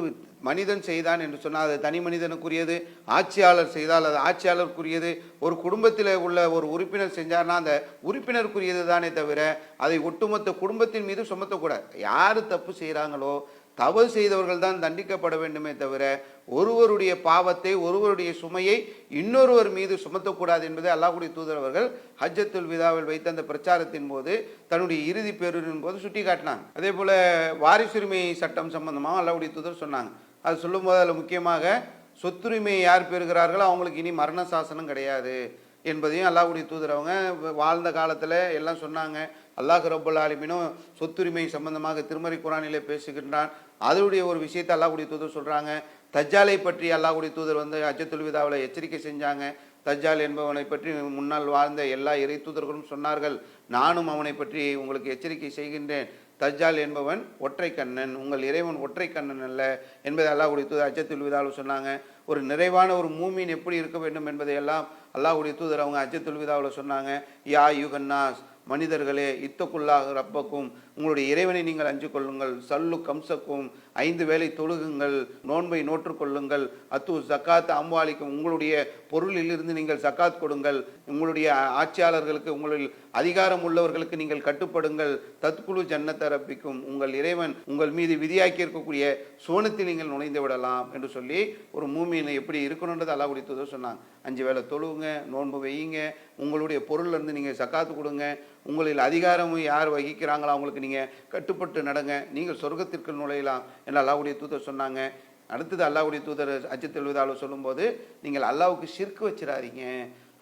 மனிதன் செய்தான் என்று சொன்னால் அது தனி மனிதனுக்குரியது, ஆட்சியாளர் செய்தால் அது ஆட்சியாளருக்குரியது, ஒரு குடும்பத்தில் உள்ள ஒரு உறுப்பினர் செஞ்சார்னா அந்த உறுப்பினருக்குரியது தானே தவிர அதை ஒட்டுமொத்த குடும்பத்தின் மீது சுமத்தக்கூடாது. யார் தப்பு செய்கிறாங்களோ தவறு செய்தவர்கள் தான் தண்டிக்கப்பட வேண்டுமே தவிர ஒருவருடைய பாவத்தை ஒருவருடைய சுமையை இன்னொருவர் மீது சுமத்தக்கூடாது என்பதை அல்லாஹ்வுடைய தூதர் அவர்கள் ஹஜ்ஜத்துல் விதாவில் வைத்த அந்த பிரச்சாரத்தின் போது தன்னுடைய இறுதி பேருரின் போது சுட்டி காட்டினாங்க. அதே போல் வாரிசுரிமை சட்டம் சம்பந்தமாக அல்லாஹ்வுடைய தூதர் சொன்னாங்க. அது சொல்லும்போது அதில் முக்கியமாக சொத்துரிமையை யார் பெறுகிறார்களோ அவங்களுக்கு இனி மரண சாசனம் கிடையாது என்பதையும் அல்லாஹ்வுடைய தூதர் அவங்க வாழ்ந்த காலத்தில் எல்லாம் சொன்னாங்க. அல்லாஹ் ரப்புல் ஆலமீனும் சொத்துரிமை சம்பந்தமாக திருமறை குர்ஆனிலே பேசுகின்றான். அதனுடைய ஒரு விஷயத்தை அல்லாஹ்வுடைய தூதர் சொல்கிறாங்க. தஜ்ஜாலை பற்றி அல்லாஹ்வுடைய தூதர் ஹஜ்ஜத்துல் விதாவில் எச்சரிக்கை செஞ்சாங்க. தஜ்ஜால் என்பவனை பற்றி முன்னால் வாழ்ந்த எல்லா இறை தூதர்களும் சொன்னார்கள், நானும் அவனை பற்றி உங்களுக்கு எச்சரிக்கை செய்கின்றேன். தஜ்ஜால் என்பவன் ஒற்றை கண்ணன், உங்கள் இறைவன் ஒற்றை கண்ணன் அல்ல என்பதை அல்லாஹ்வுடைய தூதர் ஹஜ்ஜத்துல் விதாவில் சொன்னாங்க. ஒரு நிறைவான ஒரு மூமின் எப்படி இருக்க வேண்டும் என்பதையெல்லாம் அல்லாஹ்வுடைய தூதர் அவங்க ஹஜ்ஜத்துல் விதாவில் சொன்னாங்க. யா யுகன்னாஸ், மனிதர்களே, இத்தக்குல்லாஹ் ரப்பக்கும், உங்களுடைய இறைவனை நீங்கள் அஞ்சு கொள்ளுங்கள். சல்லு கம்சக்கும், 5 வேளை தொழுகுங்கள், நோன்பை நோற்றுக்கொள்ளுங்கள். அத்து ஜக்காத் அம்வாலிக்கும், உங்களுடைய பொருளிலிருந்து நீங்கள் ஜக்காத் கொடுங்கள். உங்களுடைய ஆட்சியாளர்களுக்கு, உங்களில் அதிகாரம் உள்ளவர்களுக்கு நீங்கள் கட்டுப்படுங்கள். தத்குழு ஜன்னத்த ரப்பிக்கும், உங்கள் இறைவன் உங்கள் மீது விதியாக்கி இருக்கக்கூடிய சுவனத்தில் நீங்கள் நுழைந்து விடலாம் என்று சொல்லி ஒரு மூமினை எப்படி இருக்கணுன்றது அல்லாஹ்வுடைய தூதர் சொன்னாங்க. 5 வேளை தொழுவுங்க, நோன்பு வையுங்க, உங்களுடைய பொருள்லேருந்து நீங்கள் ஜக்காத்து கொடுங்க, உங்களில் அதிகாரமும் யார் வகிக்கிறாங்களோ அவங்களுக்கு நீங்கள் கட்டுப்பட்டு நடங்க, நீங்கள் சொர்க்கத்திற்கு நுழையலாம் என்று அல்லாஹ்வுடைய தூதர் சொன்னாங்க. அடுத்தது அல்லாஹ்வுடைய தூதர் ஹஜ்ஜத்துல் விதாவில் சொல்லும்போது நீங்கள் அல்லாஹ்வுக்கு ஷிர்க் வச்சிடாதீங்க,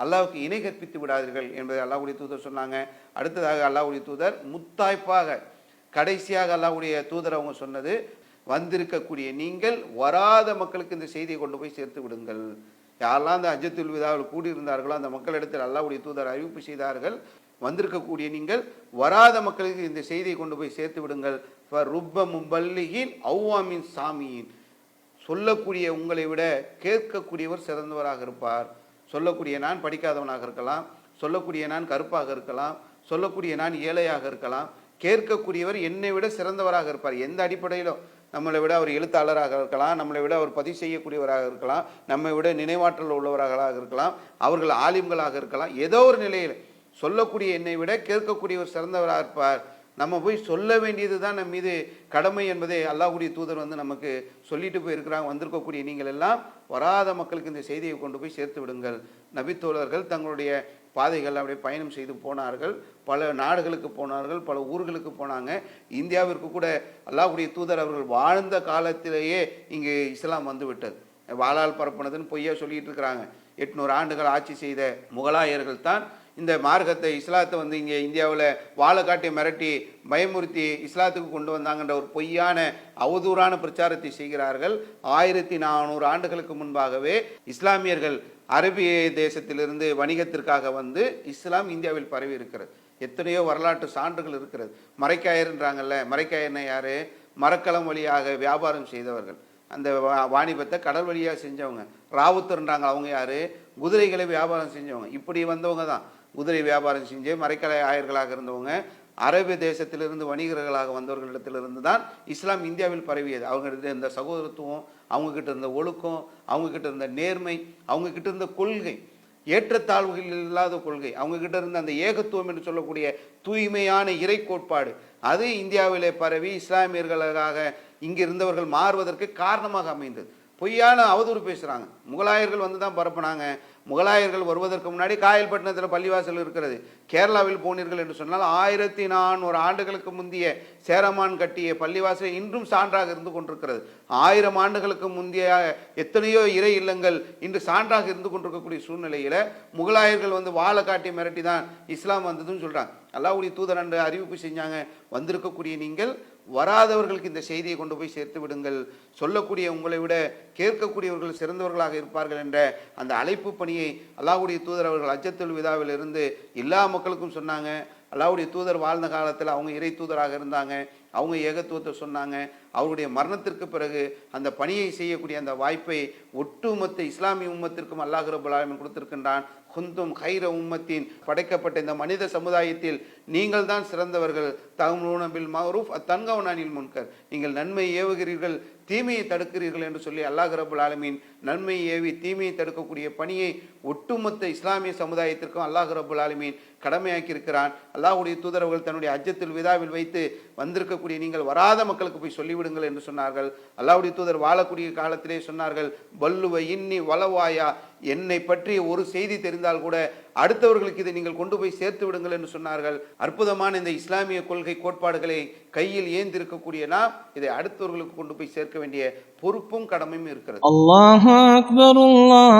அல்லாஹ்வுக்கு இணை கற்பித்து விடாதீர்கள் என்பதை அல்லாஹ்வுடைய தூதர் சொன்னாங்க. அடுத்ததாக அல்லாஹ்வுடைய தூதர் முத்தாய்ப்பாக கடைசியாக அல்லாஹ்வுடைய தூதர் அவங்க சொன்னது, வந்திருக்கக்கூடிய நீங்கள் வராத மக்களுக்கு இந்த செய்தியை கொண்டு போய் சேர்த்து விடுங்கள். யாரெல்லாம் அந்த ஹஜ்ஜத்துல் விதாவில் கூடியிருந்தார்களோ அந்த மக்களிடத்தில் அல்லாஹ்வுடைய தூதர் அறிவிப்பு செய்தார்கள், வந்திருக்கக்கூடிய நீங்கள் வராத மக்களுக்கு இந்த செய்தியை கொண்டு போய் சேர்த்து விடுங்கள். ருப்ப முபல்லிகின் அவ்வாமின் சாமியின், சொல்லக்கூடிய உங்களை விட கேட்கக்கூடியவர் சிறந்தவராக இருப்பார். சொல்லக்கூடிய நான் படிக்காதவனாக இருக்கலாம், சொல்லக்கூடிய நான் கருப்பாக இருக்கலாம், சொல்லக்கூடிய நான் ஏழையாக இருக்கலாம், கேட்கக்கூடியவர் என்னை விட சிறந்தவராக இருப்பார். எந்த அடிப்படையிலும் நம்மளை விட அவர் எழுத்தாளராக இருக்கலாம், நம்மளை விட அவர் பதிவு செய்யக்கூடியவராக இருக்கலாம், நம்மை விட நினைவாற்றல் உள்ளவர்களாக இருக்கலாம், அவர்கள் ஆலிம்களாக இருக்கலாம், ஏதோ ஒரு நிலையில் சொல்லக்கூடிய என்னை விட கேட்கக்கூடியவர் சிறந்தவராக இருப்பார். நம்ம போய் சொல்ல வேண்டியது தான் நம் மீது கடமை என்பதை அல்லாஹ்வுடைய தூதர் நமக்கு சொல்லிட்டு போயிருக்கிறாங்க. வந்திருக்கக்கூடிய நீங்கள் எல்லாம் வராத மக்களுக்கு இந்த செய்தியை கொண்டு போய் சேர்த்து விடுங்கள். நபித்தோழர்கள் தங்களுடைய பாதைகள் அப்படியே பயணம் செய்து போனார்கள். பல நாடுகளுக்கு போனார்கள், பல ஊர்களுக்கு போனாங்க. இந்தியாவிற்கு கூட அல்லாஹ்வுடைய தூதர் அவர்கள் வாழ்ந்த காலத்திலேயே இங்கு இஸ்லாம் வந்து விட்டது. வாளால் பரப்புனதுன்னு பொய்யா சொல்லிட்டு இருக்கிறாங்க. 800 ஆண்டுகள் ஆட்சி செய்த முகலாயர்கள் தான் இந்த மார்க்கத்தை இஸ்லாத்தை இங்கே இந்தியாவில் வாழை காட்டி மிரட்டி பயமுறுத்தி இஸ்லாத்துக்கு கொண்டு வந்தாங்கன்ற ஒரு பொய்யான அவதூறான பிரச்சாரத்தை செய்கிறார்கள். 1400 ஆண்டுகளுக்கு முன்பாகவே இஸ்லாமியர்கள் அரபிய தேசத்திலிருந்து வணிகத்திற்காக இஸ்லாம் இந்தியாவில் பரவி இருக்கிறது. எத்தனையோ வரலாற்று சான்றுகள் இருக்கிறது. மரைக்காயர்ன்றாங்கல்ல, மரைக்காயர்னா யாரு? மரக்கலம் வழியாக வியாபாரம் செய்தவர்கள், அந்த வாணிபத்தை கடல் வழியாக செஞ்சவங்க. ராவுத்தர்ன்றாங்க, அவங்க யாரு? குதிரைகளை வியாபாரம் செஞ்சவங்க. இப்படி வந்தவங்க தான் குதிரை வியாபாரம் செஞ்சு மரைக்கலை ஆயர்களாக இருந்தவங்க. அரபு தேசத்திலிருந்து வணிகர்களாக வந்தவர்களிடத்திலிருந்து தான் இஸ்லாம் இந்தியாவில் பரவியது. அவங்ககிட்ட இருந்த சகோதரத்துவம், அவங்கக்கிட்ட இருந்த ஒழுக்கம், அவங்கக்கிட்ட இருந்த நேர்மை, அவங்கக்கிட்ட இருந்த கொள்கை, ஏற்றத்தாழ்வுகள் இல்லாத கொள்கை, அவங்கக்கிட்ட இருந்த அந்த ஏகத்துவம் என்று சொல்லக்கூடிய தூய்மையான இறை கோட்பாடு, அது இந்தியாவிலே பரவி இஸ்லாமியர்களாக இங்கே இருந்தவர்கள் மாறுவதற்கு காரணமாக அமைந்தது. பொய்யான அவதூறு பேசுகிறாங்க. முகலாயர்கள் தான் பரப்புனாங்க. முகலாயர்கள் வருவதற்கு முன்னாடி காயல்பட்டினத்தில் பள்ளிவாசல் இருக்கிறது. கேரளாவில் போனீர்கள் என்று சொன்னால் 1400 ஆண்டுகளுக்கு முந்தைய சேரமான் கட்டிய பள்ளிவாசல் இன்றும் சான்றாக இருந்து கொண்டிருக்கிறது. 1000 ஆண்டுகளுக்கு முந்தைய எத்தனையோ இறை இல்லங்கள் இன்று சான்றாக இருந்து கொண்டிருக்கக்கூடிய சூழ்நிலையில் முகலாயர்கள் வாழை காட்டி மிரட்டி தான் இஸ்லாம் வந்ததுன்னு சொல்கிறாங்க. அல்லாஹ்வுடைய தூதர் அன்று அறிவிப்பு செஞ்சாங்க, வந்திருக்கக்கூடிய நீங்கள் வராதவர்களுக்கு இந்த செய்தியை கொண்டு போய் சேர்த்து விடுங்கள். சொல்லக்கூடிய உங்களை விட கேட்கக்கூடியவர்கள் சிறந்தவர்களாக இருப்பார்கள் என்ற அந்த அழைப்பு பணியை அல்லாஹ்வுடைய தூதர் அவர்கள் ஹஜ்ஜத்துல் விதாவில் இருந்து எல்லா மக்களுக்கும் சொன்னாங்க. அல்லாஹ்வுடைய தூதர் வாழ்ந்த காலத்தில் அவங்க இறை தூதராக இருந்தாங்க. அவங்க ஏகத்துவத்தை சொன்னாங்க. அவருடைய மரணத்திற்கு பிறகு அந்த பணியை செய்யக்கூடிய அந்த வாய்ப்பை ஒட்டுமொத்த இஸ்லாமிய உம்மத்திற்கும் அல்லாஹ் ரப்பல் ஆலமீன் கொடுத்திருக்கின்றான். குந்தும் ஹைர உம்மத்தின், படைக்கப்பட்ட இந்த மனித சமுதாயத்தில் நீங்கள் தான் சிறந்தவர்கள். தஅமுருன பில் மஅரூஃப் தன்ஹவுன அனில் முன்கர், நீங்கள் நன்மையை ஏவுகிறீர்கள், தீமையை தடுக்கிறீர்கள் என்று சொல்லி அல்லாஹ் ரப்பல் ஆலமீன் நன்மையை ஏவி தீமையை தடுக்கக்கூடிய பணியை ஒட்டுமொத்த இஸ்லாமிய சமுதாயத்திற்கும் அல்லாஹ் ரப்பல் ஆலமீன் கடமையாக்கி இருக்கிறான். அல்லாஹ்வுடைய தூதரவர்கள் தன்னுடைய ஹஜ்ஜத்துல் விதாவில் வைத்து வந்திருக்கக்கூடிய நீங்கள் வராத மக்களுக்கு போய் சொல்லிவிடுங்கள் என்று சொன்னார்கள். அல்லாஹ்வுடைய தூதர் வாழக்கூடிய காலத்திலே சொன்னார்கள், வல்லுவ இன்னி வலவாயா, என்னை பற்றி ஒரு செய்தி தெரிந்தால் கூட அடுத்தவர்களுக்கு இதை நீங்கள் கொண்டு போய் சேர்த்து விடுங்கள் என்று சொன்னார்கள். அற்புதமான இந்த இஸ்லாமிய கொள்கை கோட்பாடுகளை கையில் ஏந்திருக்கக்கூடிய நாம் இதை அடுத்தவர்களுக்கு கொண்டு போய் சேர்க்க வேண்டிய பொறுப்பும் கடமையும் இருக்கிறது. அல்லாஹு அக்பர், அல்லாஹ்